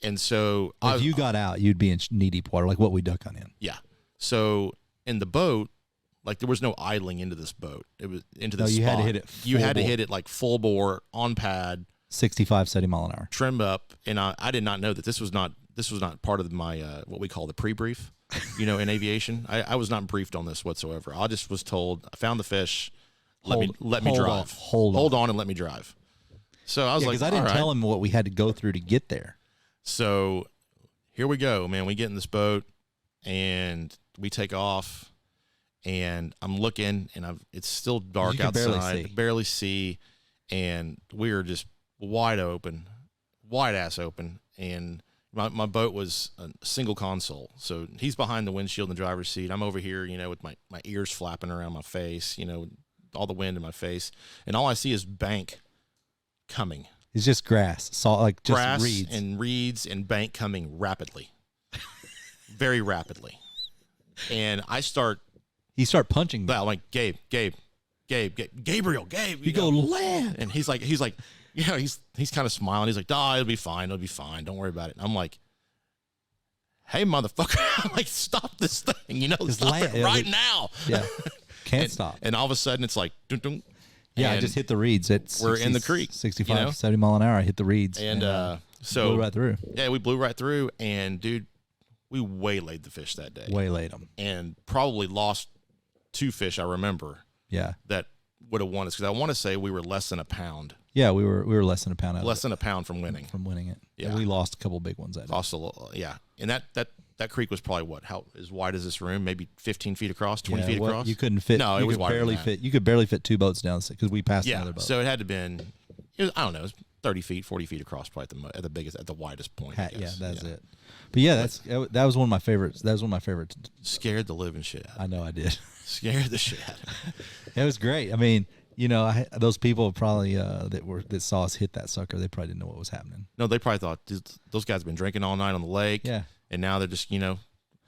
S2: And so
S1: If you got out, you'd be in knee deep water, like what we duck on in.
S2: yeah. So in the boat, like there was no idling into this boat. It was into the
S1: No, you had to
S2: spot.
S1: hit it
S2: You
S1: full
S2: had to
S1: bore.
S2: hit it like full bore on pad,
S1: 65, 70 mile an hour.
S2: trim up. And I did not know that this was not part of my what we call the pre-brief, you know, in aviation. I was not briefed on this whatsoever. I just was told I found the fish. Let me
S1: hold
S2: drive.
S1: on, hold
S2: on and let me drive. So I was like,
S1: Because I didn't
S2: all
S1: tell
S2: right.
S1: him what we had to go through to get there.
S2: So here we go, man. We get in this boat and we take off. And I'm looking, and it's still dark
S1: You can
S2: outside.
S1: barely see.
S2: And we are just wide ass open. And my boat was a single console. So he's behind the windshield in the driver's seat. I'm over here, you know, with my ears flapping around my face, you know, all the wind in my face. And all I see is bank coming.
S1: It's just grass, salt, like just
S2: Grass
S1: reeds.
S2: and bank coming rapidly. Very rapidly. And I start.
S1: You start punching me.
S2: I'm like, Gabriel.
S1: You go land.
S2: And he's like, he's kind of smiling. He's like, it'll be fine. Don't worry about it. And I'm like, hey, motherfucker. I'm like, stop this thing. Stop it right now.
S1: Yeah. Can't stop.
S2: And all of a sudden it's like, dun, dun,
S1: yeah, I just hit the reeds.
S2: We're in the creek.
S1: 65, 70 mile an hour. I hit the reeds.
S2: And so
S1: blew right through.
S2: Yeah, we blew right through. And dude, we waylaid the fish that day.
S1: Waylaid them.
S2: And probably lost 2 fish, I remember.
S1: Yeah.
S2: That would have won us, because I want to say we were less than a pound.
S1: Yeah, we were less than a pound out.
S2: Less than a pound from winning.
S1: it.
S2: Yeah.
S1: And we lost a couple big ones that day.
S2: Lost a little, yeah. And that creek was probably how as wide as this room? Maybe 15 feet across, 20 feet across.
S1: You couldn't fit.
S2: No, it was wider than that.
S1: You could barely fit 2 boats down because we passed another boat.
S2: So it had to been. I don't know. It was 30 feet, 40 feet across, probably at the widest point. I guess.
S1: Yeah, that's it. But yeah, that was one of my favorites. That was one of my favorites.
S2: Scared the living shit out of me.
S1: I know I did.
S2: Scared the shit out of me.
S1: It was great. I mean, those people probably that saw us hit that sucker, they probably didn't know what was happening.
S2: No, they probably thought those guys have been drinking all night on the lake.
S1: Yeah.
S2: And now they're just,
S1: They're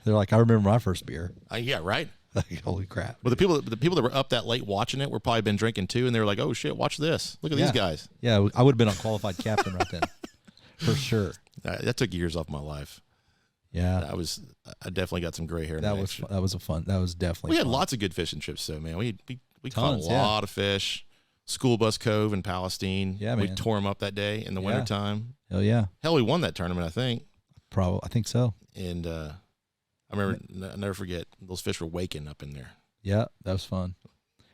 S1: like, I remember my first beer.
S2: Yeah, right.
S1: Like, holy crap.
S2: But the people that were up that late watching it were probably been drinking too, and they were like, oh shit, watch this. Look at these guys.
S1: Yeah, I would have been a qualified captain right then. For sure.
S2: That took years off my life.
S1: Yeah.
S2: I definitely got some gray hair.
S1: That was definitely
S2: We had
S1: fun.
S2: lots of good fishing trips though, man. We caught
S1: Tons,
S2: a lot of fish. School Bus Cove in Palestine.
S1: Yeah,
S2: we
S1: man.
S2: tore them up that day in the wintertime.
S1: Oh yeah.
S2: Hell, we won that tournament, I think.
S1: I think so.
S2: And I remember, I'll never forget, those fish were waking up in there.
S1: Yeah, that was fun.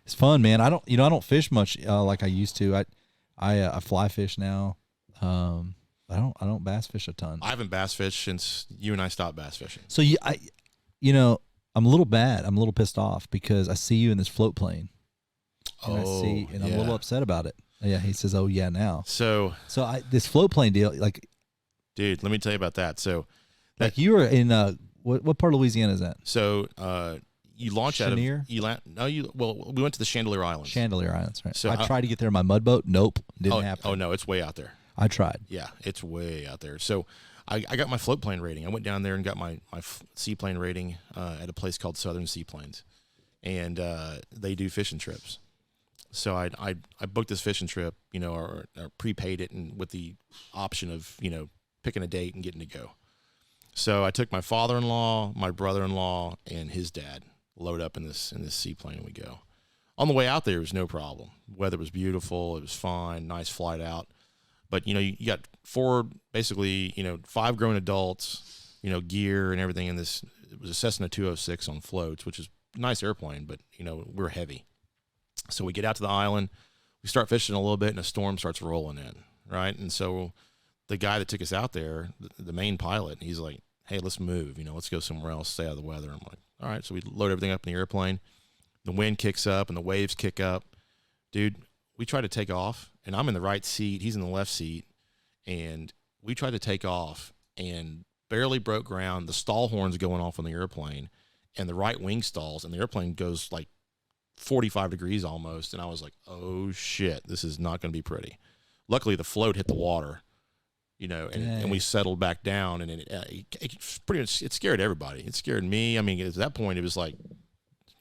S1: It's fun, man. I don't fish much like I used to. I fly fish now. I don't bass fish a ton.
S2: I haven't bass fished since you and I stopped bass fishing.
S1: So I'm a little bad. I'm a little pissed off because I see you in this float plane. And I'm a little upset about it. Yeah, he says, "Oh yeah, now."
S2: So
S1: this float plane deal, like,
S2: dude, let me tell you about that. So,
S1: like you were in what part of Louisiana is that?
S2: So, you launch
S1: Chenier?
S2: we went to the Chandelier Islands.
S1: Chandelier Islands, right?
S2: So
S1: I tried to get there in my mud boat. Nope, didn't happen.
S2: Oh no, it's way out there.
S1: I tried.
S2: Yeah, it's way out there. So I got my float plane rating. I went down there and got my seaplane rating at a place called Southern Seaplanes, and they do fishing trips. So I booked this fishing trip, or prepaid it, and with the option of picking a date and getting to go. So I took my father-in-law, my brother-in-law, and his dad, load up in this seaplane, and we go. On the way out there, it was no problem. Weather was beautiful. It was fine. Nice flight out. But, you got 5 grown adults, gear and everything in this. It was a Cessna 206 on floats, which is a nice airplane, but, we're heavy. So we get out to the island. We start fishing a little bit, and a storm starts rolling in, right? And so the guy that took us out there, the main pilot, he's like, hey, let's move. Let's go somewhere else, stay out of the weather. I'm like, all right. So we load everything up in the airplane. The wind kicks up, and the waves kick up. Dude, we try to take off, and I'm in the right seat. He's in the left seat, and we tried to take off and barely broke ground. The stall horn's going off on the airplane, and the right wing stalls, and the airplane goes like 45 degrees almost, and I was like, oh, shit, this is not going to be pretty. Luckily, the float hit the water, and we settled back down, and it pretty much, it scared everybody. It scared me. I mean, at that point, it was like,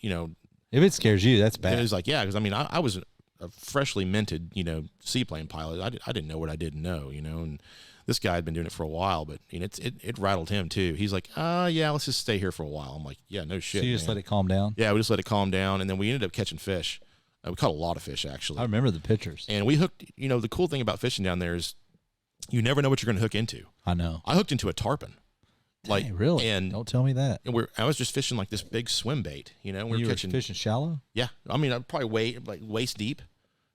S1: if it scares you, that's bad.
S2: It was like, yeah, because, I was a freshly minted, seaplane pilot. I didn't know what I didn't know, and this guy had been doing it for a while, but it rattled him too. He's like, yeah, let's just stay here for a while. I'm like, yeah, no shit.
S1: So you just let it calm down?
S2: Yeah, we just let it calm down, and then we ended up catching fish. We caught a lot of fish, actually.
S1: I remember the pictures.
S2: And we hooked, the cool thing about fishing down there is you never know what you're going to hook into.
S1: I know.
S2: I hooked into a tarpon.
S1: Dang, really?
S2: And
S1: don't tell me that.
S2: And I was just fishing like this big swim bait,
S1: We're catching fishing shallow?
S2: Yeah. I'd probably waist deep,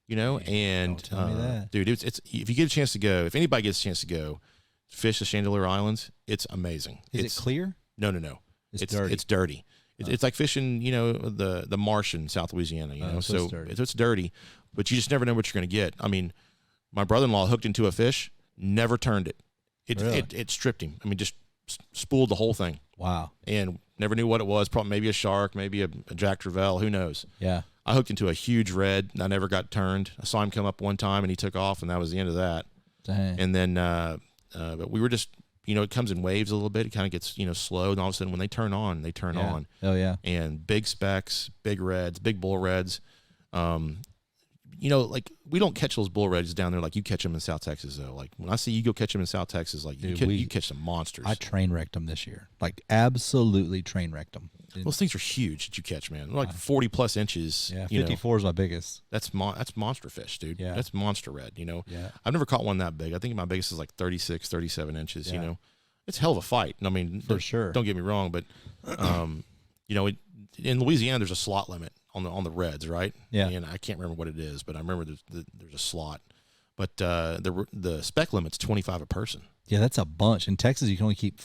S2: and
S1: don't tell me that.
S2: Dude, it's if you get a chance to go, if anybody gets a chance to go fish the Chandelier Islands, it's amazing.
S1: Is it clear?
S2: No.
S1: It's dirty.
S2: It's dirty. It's like fishing, the marsh in South Louisiana,
S1: so
S2: it's dirty, but you just never know what you're going to get. I mean, my brother-in-law hooked into a fish, never turned it. It stripped him. I mean, just spooled the whole thing.
S1: Wow.
S2: And never knew what it was. Probably maybe a shark, maybe a Jack Tervel, who knows?
S1: Yeah.
S2: I hooked into a huge red, and I never got turned. I saw him come up one time, and he took off, and that was the end of that.
S1: Dang.
S2: And then, but we were just, it comes in waves a little bit. It kind of gets, slow. And all of a sudden when they turn on, they turn on.
S1: Oh, yeah.
S2: And big specks, big reds, big bull reds. Like we don't catch those bull reds down there like you catch them in South Texas, though. Like when I see you go catch them in South Texas, like
S1: Dude,
S2: you catch some monsters.
S1: I train wrecked them this year. Like absolutely train wrecked them.
S2: Those things are huge that you catch, man. They're like 40+ inches.
S1: Yeah, 54 is my biggest.
S2: That's monster fish, dude.
S1: Yeah.
S2: That's monster red,
S1: Yeah.
S2: I've never caught one that big. I think my biggest is like 36, 37 inches,
S1: Yeah.
S2: It's a hell of a fight. I mean,
S1: For sure.
S2: Don't get me wrong, but, in Louisiana, there's a slot limit on the reds, right?
S1: Yeah.
S2: And I can't remember what it is, but I remember there's a slot. But the spec limit's 25 a person.
S1: Yeah, that's a bunch. In Texas, you can only keep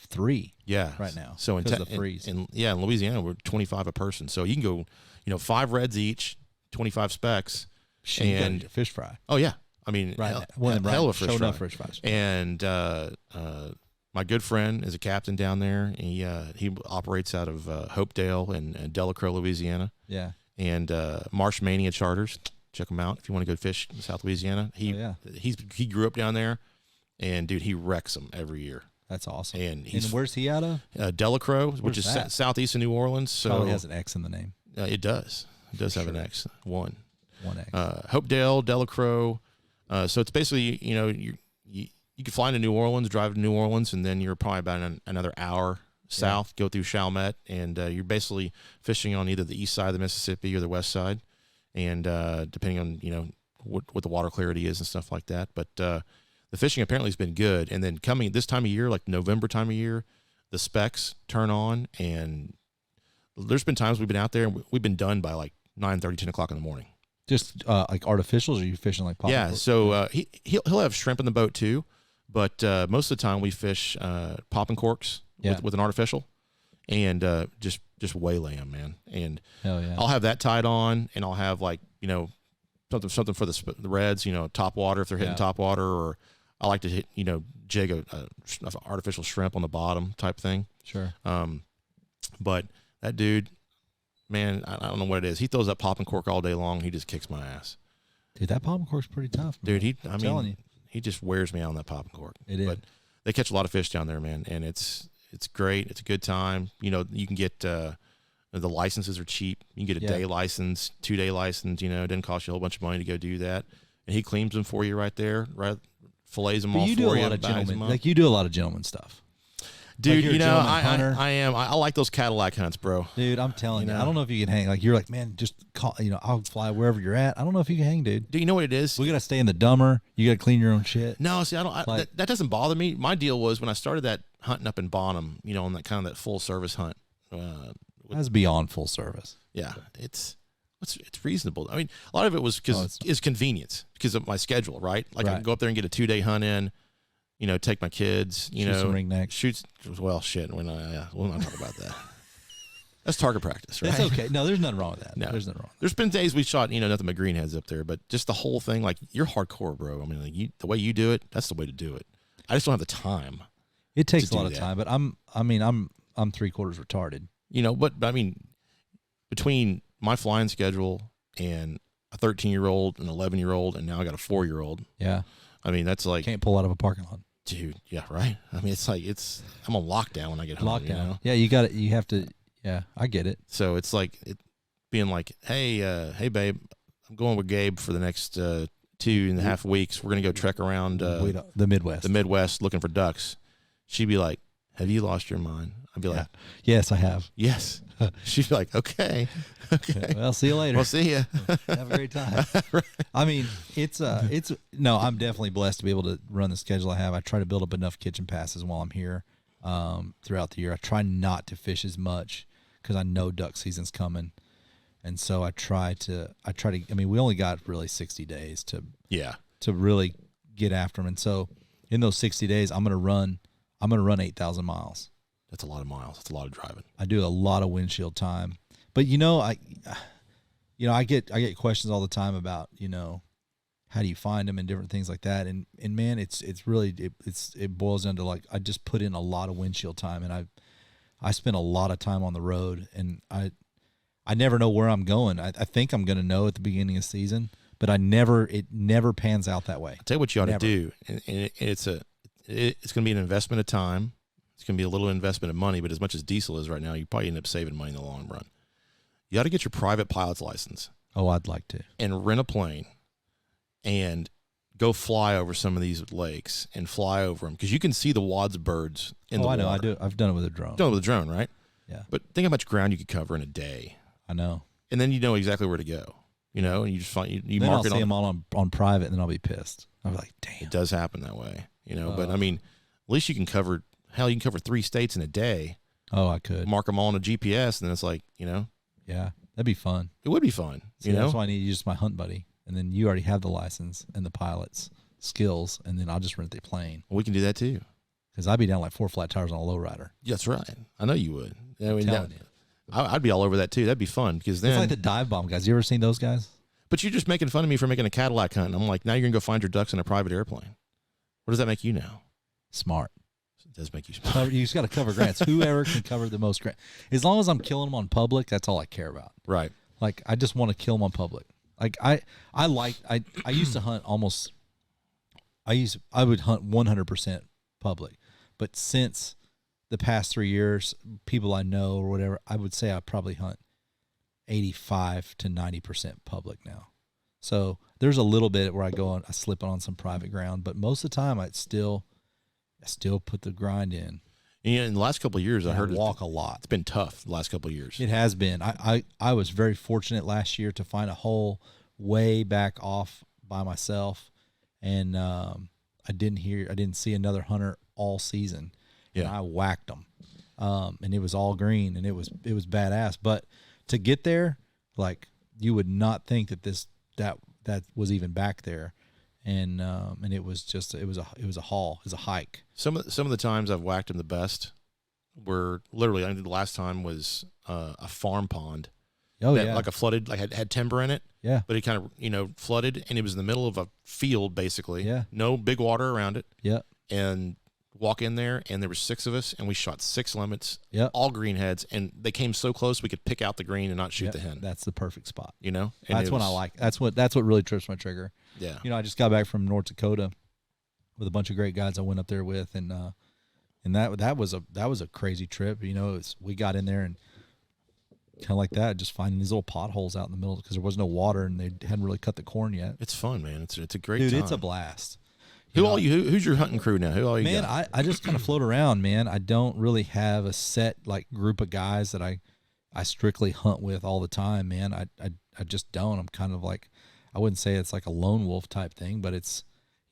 S1: 3.
S2: Yeah,
S1: right now.
S2: So in
S1: the freeze.
S2: in Louisiana, we're 25 a person. So you can go, 5 reds each, 25 specs, and
S1: fish fry.
S2: Oh yeah, I mean, hell of a fish fry. And my good friend is a captain down there. He operates out of Hopedale and Delacroix, Louisiana.
S1: Yeah.
S2: And Marsh Mania Charters. Check him out if you want to go fish in South Louisiana. He grew up down there, and dude, he wrecks them every year.
S1: That's awesome.
S2: And
S1: where's he out of?
S2: Delacroix, which is southeast of New Orleans. So
S1: probably has an X in the name.
S2: It does. It does have an X. One
S1: X.
S2: Hopedale, Delacroix. So it's basically, you can fly into New Orleans, drive to New Orleans, and then you're probably about another hour south, go through Chalmette, and you're basically fishing on either the east side of the Mississippi or the west side, and depending on, what the water clarity is and stuff like that. But the fishing apparently has been good. And then coming this time of year, like November time of year, the specs turn on, and there's been times we've been out there and we've been done by like 9:30, 10 o'clock in the morning.
S1: Just like artificials, or are you fishing like popping?
S2: Yeah, so he'll have shrimp in the boat too, but most of the time we fish popping corks with an artificial, and just waylay them, man. And
S1: hell yeah.
S2: I'll have that tied on, and I'll have like something for the reds, top water if they're hitting top water, or I like to hit jig a artificial shrimp on the bottom type thing.
S1: Sure.
S2: But that dude, man, I don't know what it is. He throws that popping cork all day long. He just kicks my ass.
S1: Dude, that popping cork's pretty tough, man.
S2: Dude,
S1: I'm telling you.
S2: He just wears me out on that popping cork.
S1: It is.
S2: But they catch a lot of fish down there, man, and it's great. It's a good time. You can get the licenses are cheap. You can get a day license, 2-day license. It doesn't cost you a whole bunch of money to go do that. And he cleans them for you right there, right? Fillets them all for you.
S1: You do a lot of gentleman, like you do a lot of gentleman stuff.
S2: Dude, like I am. I like those Cadillac hunts, bro.
S1: Dude, I'm telling you, I don't know if you can hang. Like you're like, man, just call. I'll fly wherever you're at. I don't know if you can hang, dude.
S2: Do you know what it is?
S1: We gotta stay in the dumber. You gotta clean your own shit.
S2: No, see, I don't. That doesn't bother me. My deal was when I started that hunting up in Bonham, on that kind of that full service hunt.
S1: That's beyond full service.
S2: Yeah, it's reasonable. I mean, a lot of it was because it's convenience because of my schedule, right? Like I can go up there and get a 2-day hunt in. Take my kids,
S1: shoot some ringnecks.
S2: Well, shit. We'll not talk about that. That's target practice, right?
S1: That's okay. No, there's nothing wrong with that.
S2: No.
S1: There's nothing wrong.
S2: There's been days we shot, nothing but greenheads up there, but just the whole thing, like you're hardcore, bro. I mean, like the way you do it, that's the way to do it. I just don't have the time.
S1: It takes a lot of time, but I'm 3/4 retarded.
S2: But I mean, between my flying schedule and a 13-year-old, an 11-year-old, and now I got a 4-year-old.
S1: Yeah.
S2: I mean, that's like
S1: can't pull out of a parking lot.
S2: Dude, yeah, right. I mean, it's like I'm on lockdown when I get home.
S1: Lockdown. Yeah, you got it. You have to. Yeah, I get it.
S2: So it's like being like, hey, babe, I'm going with Gabe for the next 2.5 weeks. We're gonna go trek around
S1: the Midwest.
S2: The Midwest looking for ducks. She'd be like, have you lost your mind? I'd be like,
S1: yes, I have.
S2: Yes. She'd be like, okay.
S1: Well, see you later.
S2: We'll see you.
S1: Have a great time. Right. I mean, I'm definitely blessed to be able to run the schedule I have. I try to build up enough kitchen passes while I'm here throughout the year. I try not to fish as much because I know duck season's coming. And so I try to, I mean, we only got really 60 days to really get after them. And so in those 60 days, I'm going to run 8,000 miles.
S2: That's a lot of miles. That's a lot of driving.
S1: I do a lot of windshield time, but I get questions all the time about, how do you find them and different things like that. And man, it boils down to like, I just put in a lot of windshield time, and I spend a lot of time on the road, and I never know where I'm going. I think I'm going to know at the beginning of the season, but it never pans out that way.
S2: I'll tell you what you ought to do. And it's it's going to be an investment of time. It's going to be a little investment of money, but as much as diesel is right now, you probably end up saving money in the long run. You got to get your private pilot's license.
S1: Oh, I'd like to.
S2: And rent a plane and go fly over some of these lakes and fly over them, because you can see the wads of birds in the water.
S1: I do. I've done it with a drone.
S2: Done it with a drone, right?
S1: Yeah.
S2: But think how much ground you could cover in a day.
S1: I know.
S2: And then you know exactly where to go. You know, and you just find you
S1: then
S2: mark
S1: I'll
S2: it
S1: see them all on private, and then I'll be pissed. I'll be like, damn.
S2: It does happen that way, you know. But I mean, at least you can cover. Hell, you can cover 3 states in a day.
S1: Oh, I could
S2: mark them all on a GPS, and then it's like, you know.
S1: Yeah, that'd be fun.
S2: It would be fun.
S1: See,
S2: you know,
S1: that's why I need to use my hunt buddy, and then you already have the license and the pilot's skills, and then I'll just rent the plane.
S2: Well, we can do that too.
S1: Because I'd be down like 4 flat tires on a lowrider.
S2: That's right. I know you would. I mean,
S1: telling you.
S2: I'd be all over that too. That'd be fun, because then
S1: it's like the dive bomb guys. You ever seen those guys?
S2: But you're just making fun of me for making a Cadillac hunt. I'm like, now you're gonna go find your ducks in a private airplane. What does that make you now?
S1: Smart.
S2: It does make you smart.
S1: You just got to cover grants. Whoever can cover the most grants. As long as I'm killing them on public, that's all I care about.
S2: Right.
S1: Like, I just want to kill them on public. Like, I used to hunt almost. I would hunt 100% public, but since the past 3 years, people I know or whatever, I would say I probably hunt 85 to 90% public now. So there's a little bit where I slip on some private ground, but most of the time I still put the grind in.
S2: Yeah, in the last couple of years, I heard
S1: walk a lot.
S2: It's been tough the last couple of years.
S1: It has been. I was very fortunate last year to find a hole way back off by myself, and I didn't see another hunter all season.
S2: Yeah,
S1: and I whacked them, and it was all green, and it was badass. But to get there, like, you would not think that was even back there. And it was a haul. It was a hike.
S2: Some of the times I've whacked them the best were literally, I think the last time was a farm pond.
S1: Oh, yeah.
S2: Like a flooded, like had timber in it.
S1: Yeah.
S2: But it kind of, flooded, and it was in the middle of a field, basically.
S1: Yeah.
S2: No big water around it.
S1: Yeah.
S2: And walk in there, and there were 6 of us, and we shot 6 limits.
S1: Yeah.
S2: All greenheads, and they came so close we could pick out the green and not shoot the hen.
S1: That's the perfect spot.
S2: And
S1: that's what I like. That's what really trips my trigger.
S2: Yeah.
S1: I just got back from North Dakota with a bunch of great guys I went up there with, and that was a crazy trip. We got in there and kind of like that, just finding these little potholes out in the middle because there was no water and they hadn't really cut the corn yet.
S2: It's fun, man. It's a great
S1: time.
S2: It's
S1: a blast.
S2: Who's your hunting crew now? Who all you
S1: man,
S2: got?
S1: I just kind of float around, man. I don't really have a set group of guys that I strictly hunt with all the time, man. I just don't. I'm kind of like, I wouldn't say it's like a lone wolf type thing, but it's,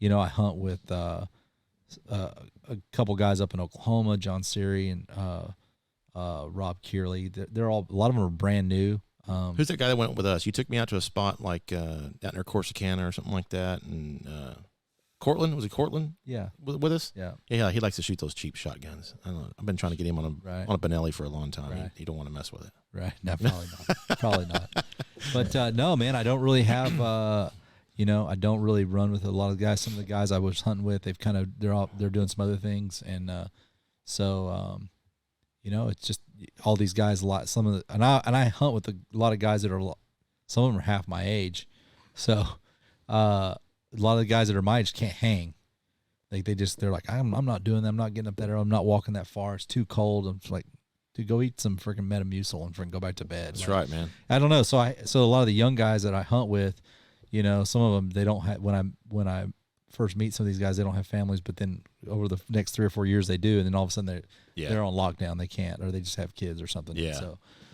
S1: I hunt with a couple guys up in Oklahoma, John Seary and Rob Kearley. They're all, a lot of them are brand new.
S2: Who's that guy that went with us? You took me out to a spot like out near Corsicana or something like that, and Cortland, was it Cortland?
S1: Yeah,
S2: with us.
S1: Yeah.
S2: He likes to shoot those cheap shotguns. I don't know. I've been trying to get him on a Benelli for a long time.
S1: Right.
S2: He don't want to mess with it.
S1: Right? No, probably not. But no, man, I don't really have. I don't really run with a lot of guys. Some of the guys I was hunting with, they're doing some other things, and it's just all these guys. A lot. And I hunt with a lot of guys that are. Some of them are half my age, so. A lot of the guys that are my age can't hang. They're like, I'm not doing that. I'm not getting up that early. I'm not walking that far. It's too cold. I'm just like, dude, go eat some freaking Metamucil and freaking go back to bed.
S2: That's right, man.
S1: I don't know. So a lot of the young guys that I hunt with, some of them, they don't have, when I first meet some of these guys, they don't have families, but then over the next 3 or 4 years they do. And then all of a sudden they're on lockdown. They can't, or they just have kids or something.
S2: Yeah.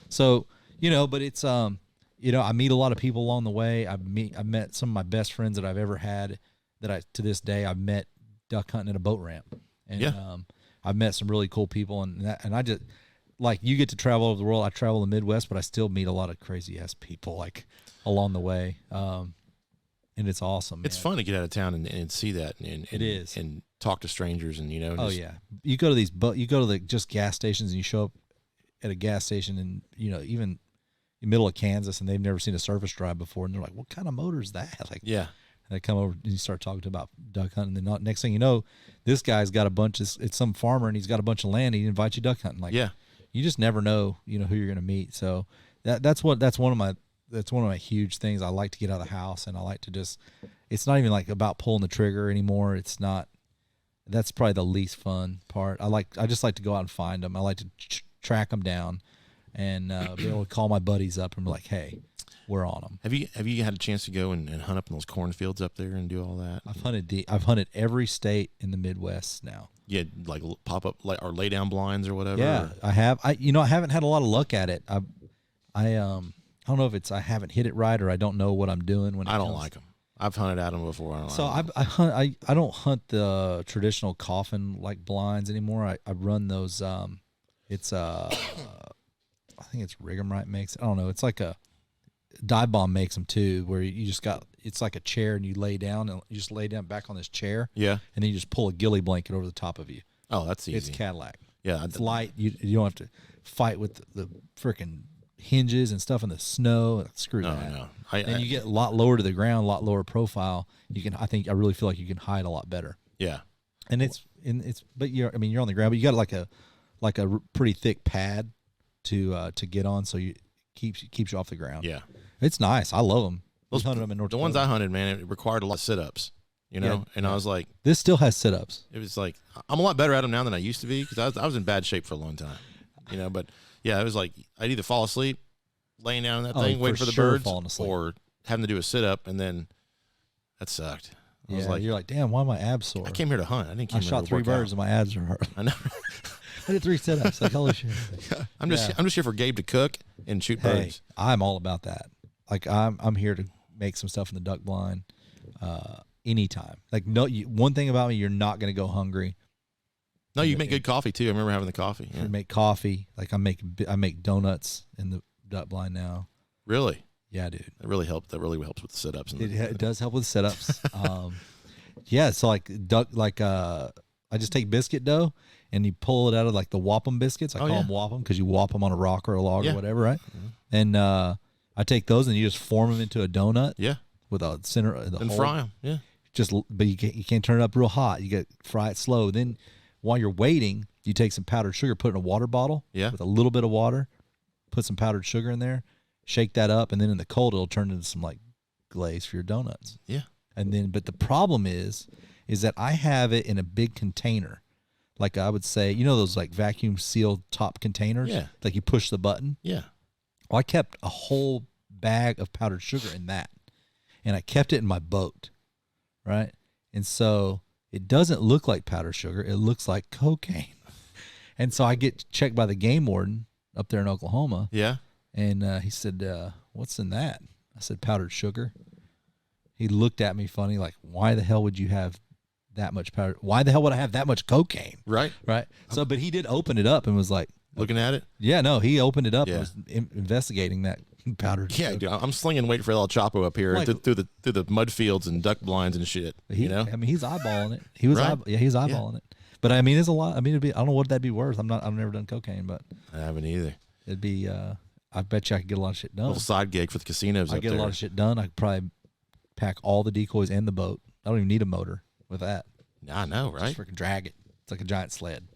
S1: So, but it's, I meet a lot of people along the way. I've met some of my best friends that I've ever had to this day, I've met duck hunting at a boat ramp. And I've met some really cool people, and I just, like, you get to travel over the world. I travel the Midwest, but I still meet a lot of crazy ass people along the way. And it's awesome.
S2: It's fun to get out of town and see that and
S1: it is.
S2: And talk to strangers and
S1: you go to the just gas stations and you show up at a gas station and even in the middle of Kansas and they've never seen a surface drive before and they're like, what kind of motor is that? And they come over and you start talking about duck hunting. And then next thing you know, this guy's got it's some farmer and he's got a bunch of land. And he invites you duck hunting. You just never know, who you're going to meet. So that's one of my huge things. I like to get out of the house and I like to it's not even like about pulling the trigger anymore. It's not, That's probably the least fun part. I just like to go out and find them. I like to track them down and be able to call my buddies up and be like, hey, we're on them.
S2: Have you had a chance to go and hunt up in those cornfields up there and do all that?
S1: I've hunted every state in the Midwest now.
S2: Yeah, like pop up or lay down blinds or whatever.
S1: Yeah, I have. I haven't had a lot of luck at it. I don't know if it's I haven't hit it right or I don't know what I'm doing when
S2: I don't like them. I've hunted at them before.
S1: I don't hunt the traditional coffin like blinds anymore. I run those. It's I think it's Rig'em makes it. I don't know. It's like a Dive Bomb makes them too, where you just got it's like a chair and you lay down and you just lay down back on this chair.
S2: Yeah,
S1: and then you just pull a ghillie blanket over the top of you.
S2: Oh, that's easy.
S1: It's Cadillac.
S2: Yeah,
S1: it's light. You don't have to fight with the freaking hinges and stuff in the snow. Screw that.
S2: No.
S1: And you get a lot lower to the ground, a lot lower profile. I really feel like you can hide a lot better.
S2: Yeah.
S1: And but you're on the ground, but you got like a pretty thick pad to get on, so you keeps you off the ground.
S2: Yeah.
S1: It's nice. I love them.
S2: Those
S1: hunted them in North
S2: the ones I hunted, man, it required a lot of sit-ups, I was like,
S1: this still has sit-ups.
S2: It was like, I'm a lot better at them now than I used to be because I was in bad shape for a long time, but yeah, it was like, I'd either fall asleep laying down in that thing, waiting for the birds, or having to do a sit-up, and then that sucked. I was like,
S1: you're like, damn, why are my abs sore?
S2: I came here to hunt. I didn't come
S1: I
S2: here
S1: shot
S2: to
S1: 3
S2: work
S1: birds
S2: out.
S1: and my abs are hurt.
S2: I know.
S1: I did 3 sit-ups. Like, holy shit.
S2: I'm just here for Gabe to cook and shoot birds.
S1: I'm all about that. Like, I'm here to make some stuff in the duck blind anytime. Like, one thing about me, you're not going to go hungry.
S2: No, you make good coffee too. I remember having the coffee. Yeah.
S1: I make coffee. Like, I make donuts in the duck blind now.
S2: Really?
S1: Yeah, dude.
S2: That really helped. That really helps with the sit-ups.
S1: It does help with sit-ups. Yeah, so like I just take biscuit dough and you pull it out of like the Whopp'em biscuits. I call them Whopp'em because you whop them on a rock or a log or whatever, right? Mm-hmm. And I take those and you just form them into a donut.
S2: Yeah.
S1: With a center of the
S2: and
S1: hole.
S2: Fry them. Yeah.
S1: But you can't turn it up real hot. You got to fry it slow. Then while you're waiting, you take some powdered sugar, put it in a water bottle with a little bit of water, put some powdered sugar in there, shake that up, and then in the cold it'll turn into some like glaze for your donuts.
S2: Yeah.
S1: And then, but the problem is that I have it in a big container. Like I would say, those like vacuum sealed top containers?
S2: Yeah.
S1: Like you push the button?
S2: Yeah.
S1: Well, I kept a whole bag of powdered sugar in that. And I kept it in my boat. Right? And so it doesn't look like powdered sugar. It looks like cocaine. And so I get checked by the game warden up there in Oklahoma.
S2: Yeah.
S1: And he said, what's in that? I said, powdered sugar. He looked at me funny, like, why the hell would you have that much powder? Why the hell would I have that much cocaine?
S2: Right.
S1: Right. So, but he did open it up and was like,
S2: looking at it?
S1: Yeah, no, he opened it up and was investigating that powdered
S2: sugar.
S1: Yeah,
S2: dude, I'm slinging weight for El Chapo up here through the mud fields and duck blinds and shit.
S1: I mean, he's eyeballing it. He was he's eyeballing it. But I mean, it's a lot. I mean, I don't know what that'd be worth. I've never done cocaine, but
S2: I haven't either.
S1: It'd be, I bet you I could get a lot of shit done.
S2: A little side gig for the casinos.
S1: I get a lot of shit done. I could probably pack all the decoys and the boat. I don't even need a motor with that.
S2: I know, right?
S1: Just freaking drag it. It's like a giant sled.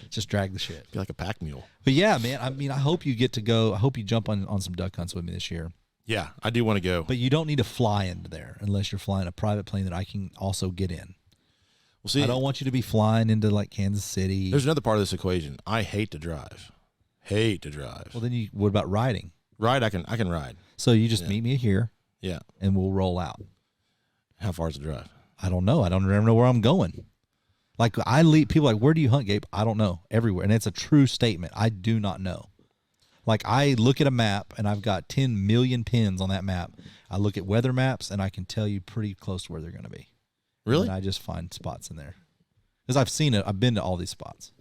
S1: Just drag the shit.
S2: Be like a pack mule.
S1: But yeah, man, I mean, I hope you get to go. I hope you jump on some duck hunts with me this year.
S2: Yeah, I do want to go.
S1: But you don't need to fly into there unless you're flying a private plane that I can also get in.
S2: Well, see,
S1: I don't want you to be flying into like Kansas City.
S2: There's another part of this equation. I hate to drive.
S1: Well, then what about riding?
S2: Ride, I can ride.
S1: So you just meet me here.
S2: Yeah.
S1: And we'll roll out.
S2: How far is the drive?
S1: I don't know. I don't ever know where I'm going. Like I leave people like, where do you hunt, Gabe? I don't know. Everywhere. And it's a true statement. I do not know. Like I look at a map and I've got 10 million pins on that map. I look at weather maps and I can tell you pretty close to where they're going to be.
S2: Really?
S1: And I just find spots in there. Because I've seen it. I've been to all these spots.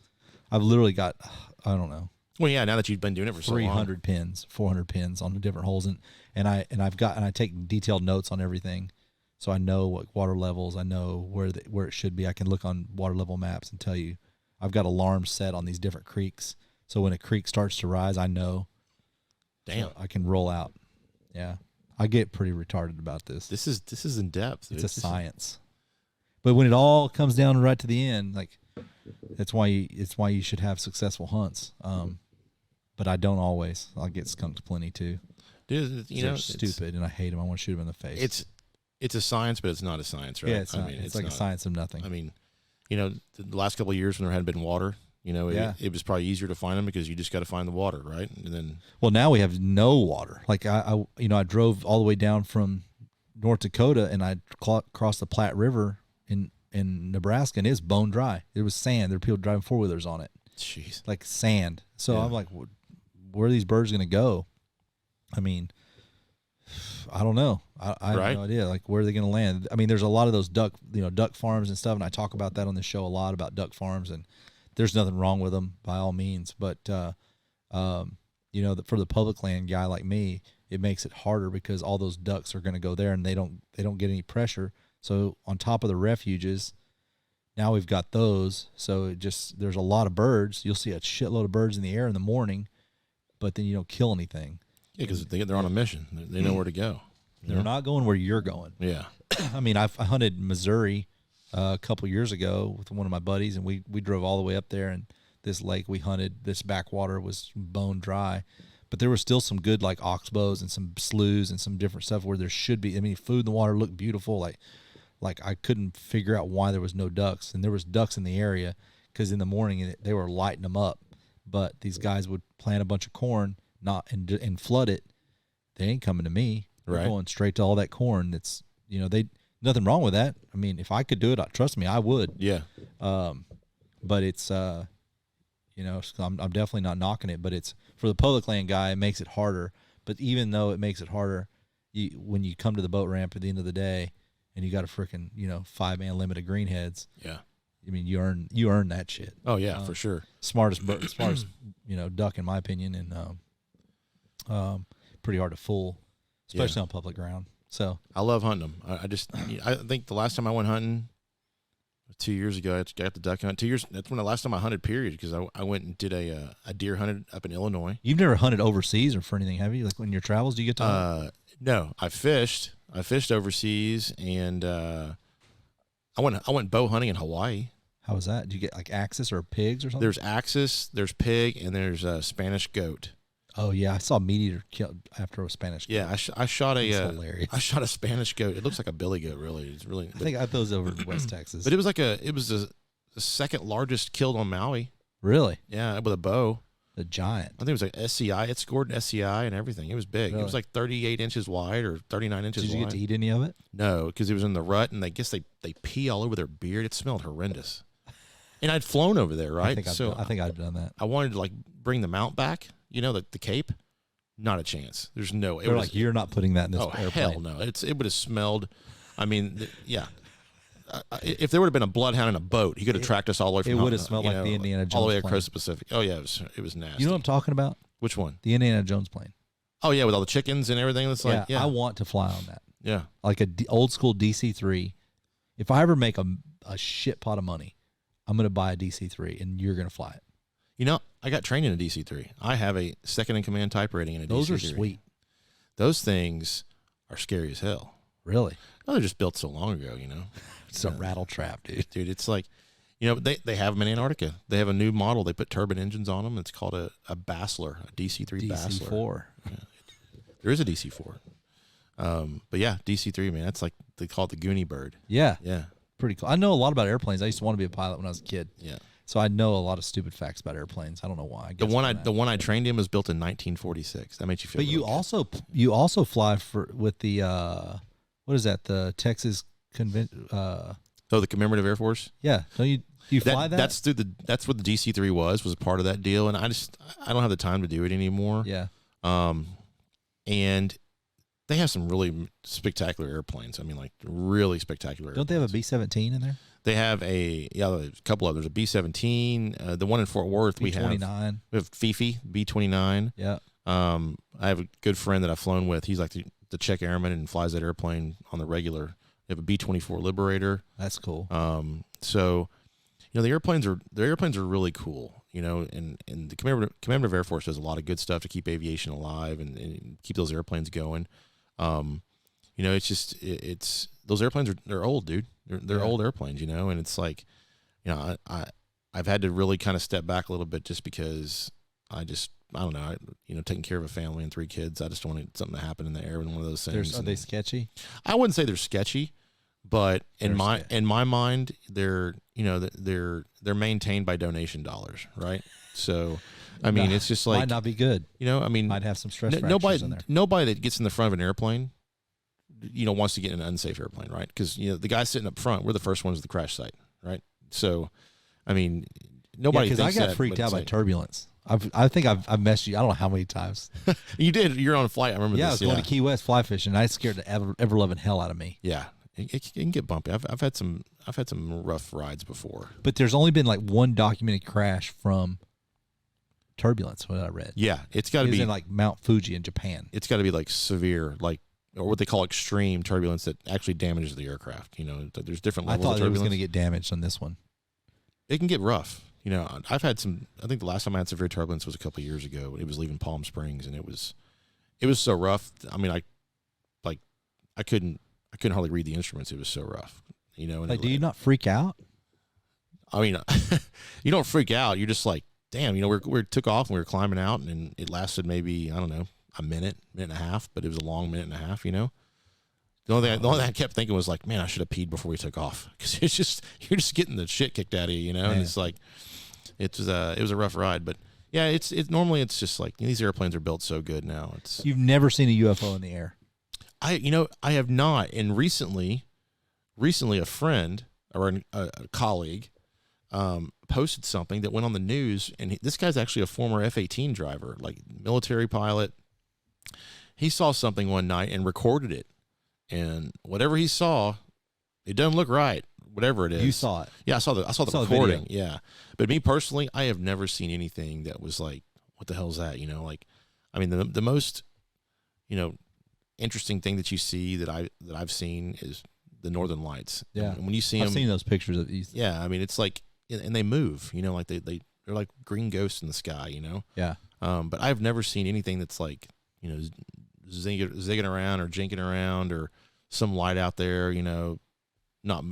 S1: I've literally got, I don't know.
S2: Well, yeah, now that you've been doing it for so long.
S1: 300 pins, 400 pins on the different holes. And I take detailed notes on everything. So I know what water levels, I know where it should be. I can look on water level maps and tell you. I've got alarms set on these different creeks. So when a creek starts to rise, I know.
S2: Damn.
S1: So I can roll out. Yeah. I get pretty retarded about this.
S2: This is in depth.
S1: It's a science. But when it all comes down right to the end, like it's why you should have successful hunts. But I don't always. I'll get skunked plenty too.
S2: Dude,
S1: they're stupid and I hate them. I want to shoot them in the face.
S2: It's a science, but it's not a science, right?
S1: Yeah, it's not. It's like a science of nothing.
S2: I mean, the last couple of years when there hadn't been water,
S1: Yeah.
S2: it was probably easier to find them because you just got to find the water, right? And then,
S1: Well, now we have no water. Like I drove all the way down from North Dakota and I crossed the Platte River in Nebraska, and it's bone dry. It was sand. There were people driving 4-wheelers on it.
S2: jeez.
S1: Like sand. So
S2: Yeah.
S1: I'm like, where are these birds going to go? I mean, I don't know. I have
S2: Right.
S1: no idea. Like, where are they going to land? I mean, there's a lot of those duck farms and stuff, and I talk about that on the show a lot about duck farms, and there's nothing wrong with them by all means. But, for the public land guy like me, it makes it harder because all those ducks are going to go there, and they don't get any pressure. So on top of the refuges, now we've got those. So there's a lot of birds. You'll see a shitload of birds in the air in the morning, but then you don't kill anything.
S2: Yeah, because they're on a mission. They know where to go.
S1: They're not going where you're going.
S2: Yeah.
S1: I mean, I hunted Missouri a couple years ago with one of my buddies, and we drove all the way up there, and this lake we hunted, this backwater was bone dry, but there was still some good like oxbows and some sloughs and some different stuff where there should be. I mean, food in the water looked beautiful. Like I couldn't figure out why there was no ducks, and there was ducks in the area because in the morning they were lighting them up, but these guys would plant a bunch of corn, and flood it. They ain't coming to me. They're
S2: Right.
S1: going straight to all that corn. That's nothing wrong with that. I mean, if I could do it, trust me, I would.
S2: Yeah.
S1: But it's I'm definitely not knocking it. But it's for the public land guy, it makes it harder. But even though it makes it harder, when you come to the boat ramp at the end of the day, and you got a freaking 5-man limit of greenheads.
S2: Yeah.
S1: I mean, you earn that shit.
S2: Oh yeah, for sure.
S1: Smartest duck in my opinion, and pretty hard to fool, especially on public ground. So
S2: I love hunting them. I think the last time I went hunting 2 years ago, I got the duck hunt. 2 years. That's when the last time I hunted. Period. Because I went and did a deer hunt up in Illinois.
S1: you've never hunted overseas or for anything, have you? Like when your travels, do you get to hunt?
S2: No, I fished overseas, and I went bow hunting in Hawaii.
S1: How was that? Did you get like axis or pigs or something?
S2: There's axis, there's pig, and there's Spanish goat.
S1: Oh yeah, I saw meat eater killed after a Spanish goat.
S2: Yeah, I shot
S1: That's hilarious.
S2: I shot a Spanish goat. It looks like a billy goat, really. It's really.
S1: I think I those over in West Texas.
S2: But it was the second largest killed on Maui.
S1: Really,
S2: Yeah, with a bow.
S1: the giant.
S2: I think it was like SCI. It scored an SCI and everything. It was big.
S1: Really?
S2: It was like 38 inches wide or 39 inches
S1: Did you
S2: wide.
S1: get to eat any of it?
S2: No, because it was in the rut, and I guess they pee all over their beard. It smelled horrendous. And I'd flown over there, right?
S1: I think I've done that.
S2: I wanted to like bring the mount back, the Cape. Not a chance. There's no.
S1: They're like, you're not putting that in this airplane.
S2: Hell no! It would have smelled. I mean, yeah. If there would have been a bloodhound in a boat, he could have tracked us all the way from.
S1: It would have
S2: Huntington,
S1: smelled like the Indiana Jones
S2: all the way
S1: plane.
S2: across the Pacific. Oh yeah, it was nasty.
S1: You know what I'm talking about?
S2: Which one?
S1: The Indiana Jones plane.
S2: Oh yeah, with all the chickens and everything. That's like
S1: I want to fly on that.
S2: yeah.
S1: Like old school DC-3. If I ever make a shit pot of money, I'm going to buy a DC-3 and you're going to fly it.
S2: I got trained in a DC-3. I have a second in command type rating in a DC-3.
S1: Those are sweet.
S2: Those things are scary as hell.
S1: Really?
S2: Oh, they're just built so long ago,
S1: It's a rattle trap, dude.
S2: Dude, it's like, they have them in Antarctica. They have a new model. They put turbine engines on them. It's called a Bassler, a DC-3 Bassler.
S1: DC-4.
S2: There is a DC-4. But yeah, DC-3, man, that's like, they call it the Goonie bird.
S1: Yeah.
S2: Yeah.
S1: Pretty cool. I know a lot about airplanes. I used to want to be a pilot when I was a kid.
S2: Yeah.
S1: So I know a lot of stupid facts about airplanes. I don't know why. I
S2: The
S1: guess
S2: one I trained in was built in 1946. That makes you feel.
S1: But you also fly with the what is that? The Texas convention.
S2: the commemorative Air Force.
S1: Yeah. Don't you? Do you fly that?
S2: That's what the DC-3 was a part of that deal, and I don't have the time to do it anymore.
S1: Yeah.
S2: And they have some really spectacular airplanes. I mean, like really spectacular.
S1: Don't they have a B-17 in there?
S2: They have a couple of. There's a B-17. The one in Fort Worth we have Fifi B-29.
S1: Yeah.
S2: I have a good friend that I've flown with. He's like the Czech airman and flies that airplane on the regular. They have a B-24 Liberator.
S1: That's cool.
S2: So, the airplanes are really cool. And the commemorative Air Force does a lot of good stuff to keep aviation alive and keep those airplanes going. It's those airplanes they're old, dude. They're old airplanes, and it's like, I've had to really kind of step back a little bit just because I don't know, taking care of a family and 3 kids. I just don't want something to happen in the air with one of those things.
S1: Are they sketchy?
S2: I wouldn't say they're sketchy, But in
S1: They're
S2: my mind, they're they're maintained by donation dollars, right? So, I mean, it's just like
S1: might not be good.
S2: I mean,
S1: Might have some stress fractures in there.
S2: nobody that gets in the front of an airplane, wants to get in an unsafe airplane, right? Because the guy sitting up front, we're the first ones at the crash site, right? So, I mean, nobody.
S1: Because
S2: thinks
S1: I got freaked out by turbulence. I think I've messed you. I don't know how many times.
S2: You did. You're on a flight. I remember.
S1: Yeah,
S2: this.
S1: I was going to Key West fly fishing. And I scared the ever loving hell out of me.
S2: Yeah, it can get bumpy. I've had some rough rides before.
S1: But there's only been like one documented crash from turbulence. What I read.
S2: Yeah, it's got to be
S1: in like Mount Fuji in Japan.
S2: It's got to be like severe, like or what they call extreme turbulence that actually damages the aircraft. There's different levels.
S1: I thought
S2: of
S1: it was
S2: turbulence.
S1: going to get damaged on this one.
S2: It can get rough. I've had some. I think the last time I had severe turbulence was a couple of years ago. It was leaving Palm Springs, and it was so rough. I mean, I couldn't hardly read the instruments. It was so rough.
S1: Like, do you not freak out?
S2: I mean, you don't freak out. You're just like, damn. We took off and we were climbing out, and it lasted maybe, I don't know, a minute and a half, but it was a long minute and a half. The only thing I kept thinking was like, man, I should have peed before we took off, because you're just getting the shit kicked out of you, And it's like, it was a rough ride, but yeah, it's normally it's just like these airplanes are built so good now.
S1: You've never seen a UFO in the air.
S2: I have not, and recently a friend or a colleague posted something that went on the news, and this guy's actually a former F-18 driver, like military pilot. He saw something one night and recorded it. And whatever he saw, it doesn't look right. Whatever it is,
S1: You saw it.
S2: Yeah, I saw the
S1: the
S2: recording.
S1: video.
S2: Yeah, but me personally, I have never seen anything that was like, what the hell is that? Like, I mean, the most, interesting thing that you see that I've seen is the Northern Lights.
S1: Yeah,
S2: and when you see
S1: I've
S2: them,
S1: seen those pictures of these.
S2: yeah, I mean, it's like, and they move. Like they're like green ghosts in the sky.
S1: Yeah.
S2: But I've never seen anything that's like, zigging around or jinking around or some light out there, not,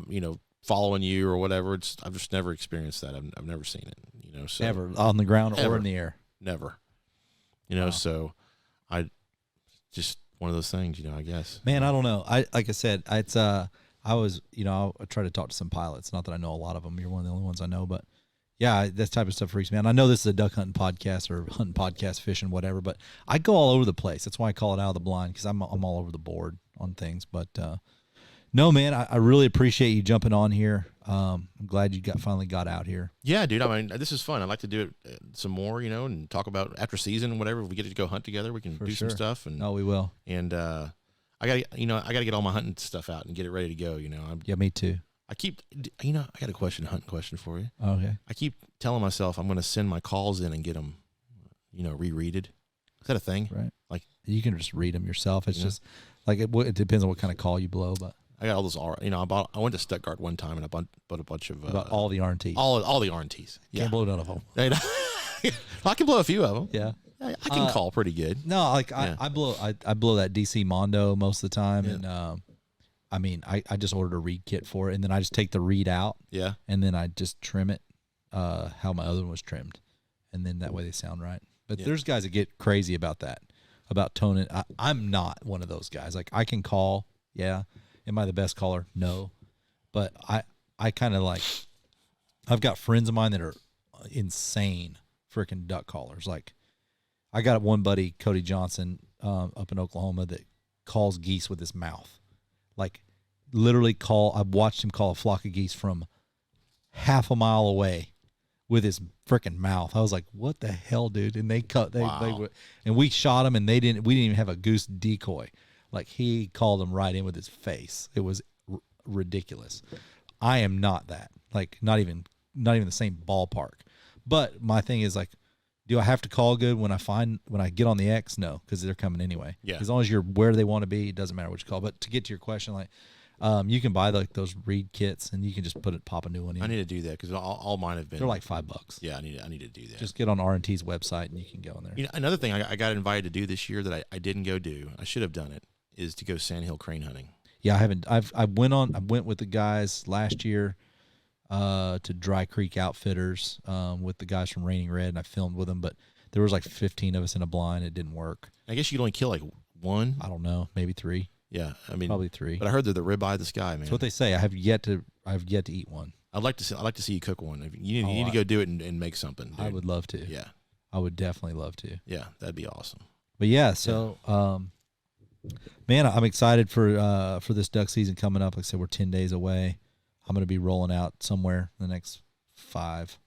S2: following you or whatever. I've just never experienced that. I've never seen it, so
S1: Ever on the ground
S2: Ever.
S1: or in the air.
S2: never,
S1: Wow.
S2: so I just one of those things, I guess.
S1: Man, I don't know. Like I said, it's I was, I try to talk to some pilots. Not that I know a lot of them. You're one of the only ones I know, but yeah, that type of stuff freaks me out. And I know this is a duck hunting podcast or hunting podcast, fishing, whatever, but I go all over the place. That's why I call it Out of the Blind, because I'm all over the board on things. But no, man, I really appreciate you jumping on here. I'm glad you finally got out here.
S2: Yeah, dude. I mean, this is fun. I'd like to do it some more, and talk about after season and whatever. If we get to go hunt together, we can do
S1: sure.
S2: some stuff. And
S1: No, we will.
S2: And I gotta get all my hunting stuff out and get it ready to go.
S1: Yeah, me too.
S2: I keep, I got a hunting question for you.
S1: Okay.
S2: I keep telling myself I'm going to send my calls in and get them, rereaded. Is that a thing?
S1: Right.
S2: Like,
S1: you can just read them yourself. It's just like it depends on what kind of call you blow, but
S2: I got all those. I went to Stuttgart one time and I bought a bunch of
S1: about all the RNTs.
S2: all the RNTs. Yeah,
S1: Can't blow none of them.
S2: I can blow a few of them.
S1: Yeah.
S2: I can call pretty good.
S1: No, like
S2: Yeah.
S1: I blow that DC Mondo most of the time,
S2: Yeah.
S1: and I mean I just ordered a reed kit for it, and then I just take the reed out,
S2: Yeah.
S1: and then I just trim it, how my other one was trimmed, and then that way they sound right. But there's guys that get crazy about that, about toning. I'm not one of those guys. Like, I can call, yeah. Am I the best caller? No, but I kind of like. I've got friends of mine that are insane freaking duck callers. Like, I got one buddy, Cody Johnson, up in Oklahoma, that calls geese with his mouth. Like, literally I've watched him call a flock of geese from half a mile away with his freaking mouth. I was like, what the hell, dude? And and we shot him, and we didn't even have a goose decoy. Like, he called him right in with his face. It was ridiculous. I am not that. Like, not even the same ballpark. But my thing is, like, do I have to call good when I get on the X? No, because they're coming anyway.
S2: Yeah.
S1: As long as you're where they want to be, it doesn't matter what you call. But to get to your question, like, you can buy like those reed kits, and you can just pop a new one in.
S2: I need to do that because all mine have been.
S1: They're like $5.
S2: Yeah, I need to do that.
S1: Just get on R&T's website, and you can go in there.
S2: Another thing I got invited to do this year that I didn't go do. I should have done it. Is to go sandhill crane hunting.
S1: Yeah, I haven't. I went with the guys last year to Dry Creek Outfitters with the guys from Raining Red, and I filmed with them. But there was like 15 of us in a blind. It didn't work.
S2: I guess you could only kill like one.
S1: I don't know, maybe 3.
S2: Yeah, I mean
S1: Probably 3.
S2: But I heard they're the ribeye of the sky, man.
S1: That's what they say. I have yet to eat one.
S2: I'd like to see you cook one. You need to go do it and make something. Dude.
S1: I would love to.
S2: Yeah,
S1: I would definitely love to.
S2: Yeah, that'd be awesome.
S1: But yeah, so man, I'm excited for this duck season coming up. Like I said, we're 10 days away. I'm going to be rolling out somewhere in the next 5.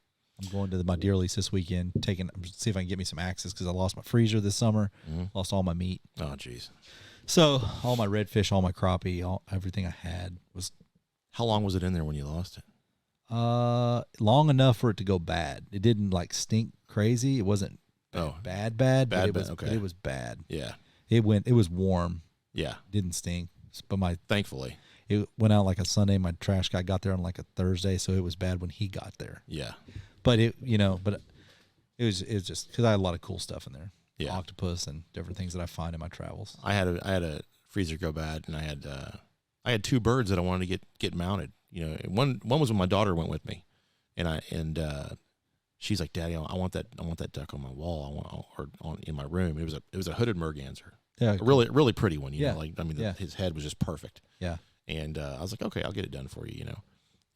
S1: I'm going to my deer lease this weekend, see if I can get me some axes because I lost my freezer this summer, lost all my meat.
S2: Oh, jeez.
S1: So all my redfish, all my crappie, everything I had was.
S2: How long was it in there when you lost it?
S1: Long enough for it to go bad. It didn't like stink crazy. It wasn't bad, but it was bad.
S2: Yeah.
S1: It was warm.
S2: Yeah.
S1: Didn't stink. But
S2: thankfully.
S1: It went out like a Sunday. My trash guy got there on like a Thursday, so it was bad when he got there.
S2: Yeah.
S1: But it was just because I had a lot of cool stuff in there.
S2: Yeah.
S1: Octopus and different things that I find in my travels.
S2: I had a freezer go bad, and I had 2 birds that I wanted to get mounted. You know, one was when my daughter went with me, and she's like, "Daddy, I want that duck on my wall. In my room." It was a hooded merganser.
S1: Yeah,
S2: a really pretty one. You
S1: Yeah.
S2: know, like I mean, his head was just perfect.
S1: Yeah.
S2: And I was like, okay, I'll get it done for you. You know,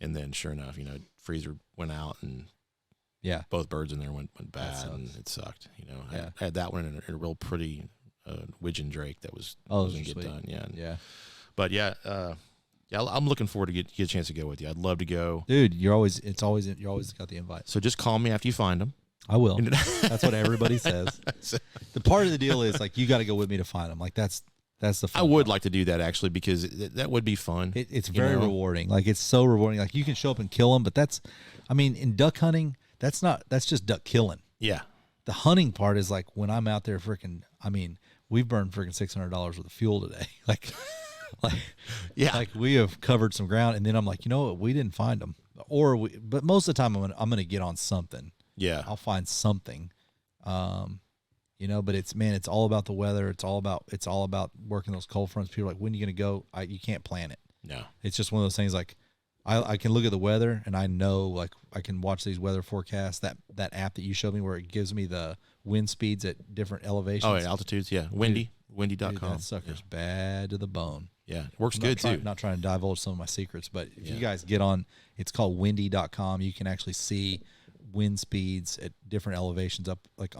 S2: and then sure enough, you know, freezer went out and
S1: Yeah.
S2: both birds in there went bad, and it sucked. You know,
S1: Yeah.
S2: I had that one in a real pretty widgeon drake that was
S1: those
S2: going
S1: are
S2: to get
S1: sweet.
S2: done. Yeah.
S1: Yeah.
S2: But yeah, I'm looking forward to get a chance to go with you. I'd love to go.
S1: Dude, you're always got the invite.
S2: So just call me after you find them.
S1: I will. That's what everybody says. The part of the deal is like you got to go with me to find them. Like that's the fun
S2: I would
S1: part.
S2: like to do that actually because that would be fun.
S1: It's very rewarding. Like it's so rewarding. Like you can show up and kill them, but in duck hunting, that's just duck killing.
S2: Yeah.
S1: The hunting part is like when I'm out there we've burned freaking $600 worth of fuel today.
S2: Yeah.
S1: Like we have covered some ground, and then I'm like, you know what? We didn't find them, but most of the time I'm gonna get on something.
S2: Yeah.
S1: I'll find something. But it's all about the weather. It's all about working those cold fronts. People are like, when are you gonna go? You can't plan it.
S2: No.
S1: It's just one of those things. Like I can look at the weather and I know, like I can watch these weather forecasts. That app that you showed me where it gives me the wind speeds at different elevations.
S2: Oh, yeah, altitudes. Yeah. Windy.com.
S1: Dude, that sucker's bad to the bone.
S2: Yeah. It works good too.
S1: Not trying to divulge some of my secrets, but if you guys get on, it's called windy.com. You can actually see wind speeds at different elevations up, like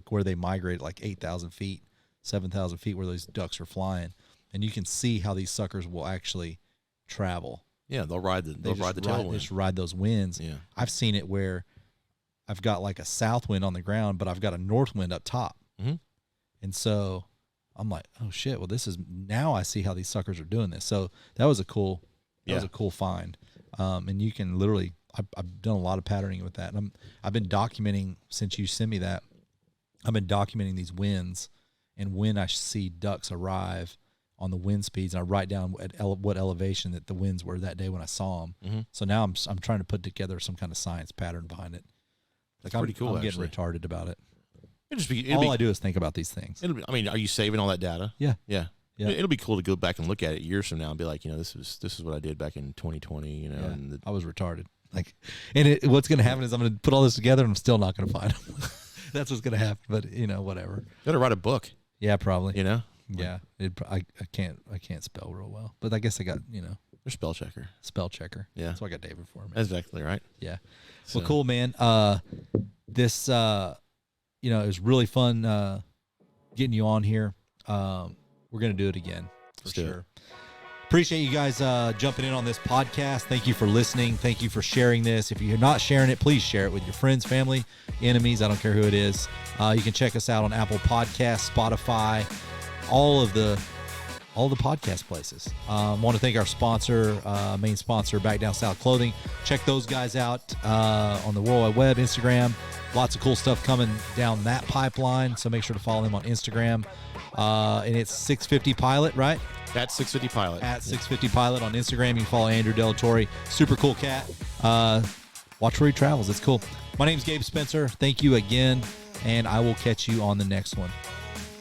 S1: where they migrate, like 8,000 feet, 7,000 feet, where those ducks are flying, and you can see how these suckers will actually travel.
S2: Yeah, they'll ride the tailwind.
S1: They just ride those winds.
S2: Yeah,
S1: I've seen it where I've got like a south wind on the ground, but I've got a north wind up top, and so I'm like, oh shit! Well, now I see how these suckers are doing this. So that was a cool find, and you can literally. I've done a lot of patterning with that, and I've been documenting since you sent me that. I've been documenting these winds and when I see ducks arrive on the wind speeds, and I write down what elevation that the winds were that day when I saw them.
S2: Mm-hmm.
S1: So now I'm trying to put together some kind of science pattern behind it.
S2: That's pretty cool.
S1: I'm getting retarded about it.
S2: I
S1: do is think about these things.
S2: Are you saving all that data?
S1: Yeah.
S2: Yeah. Yeah. It'll be cool to go back and look at it years from now and be like, this is what I did back in 2020. And
S1: I was retarded. What's going to happen is I'm going to put all this together and I'm still not going to find them. That's what's going to happen. But whatever.
S2: You got to write a book.
S1: Yeah, probably.
S2: Yeah.
S1: I can't spell real well, but I guess I got
S2: There's spell checker.
S1: Spell checker.
S2: Yeah.
S1: That's what I got David for. Man.
S2: That's exactly right.
S1: Yeah.
S2: So.
S1: Well, cool, man. This it was really fun getting you on here. We're gonna do it again for sure. Appreciate you guys jumping in on this podcast. Thank you for listening. Thank you for sharing this. If you're not sharing it, please share it with your friends, family, enemies. I don't care who it is. You can check us out on Apple Podcasts, Spotify, all the podcast places. Want to thank our sponsor, main sponsor, Back Down South Clothing. Check those guys out on the World Wide Web, Instagram. Lots of cool stuff coming down that pipeline, so make sure to follow them on Instagram. And it's 650 Pilot, right?
S2: At 650 Pilot.
S1: At 650 Pilot on Instagram. You can follow Andrew Delatorre. Super cool cat. Watch where he travels. It's cool. My name's Gabe Spencer. Thank you again, and I will catch you on the next one.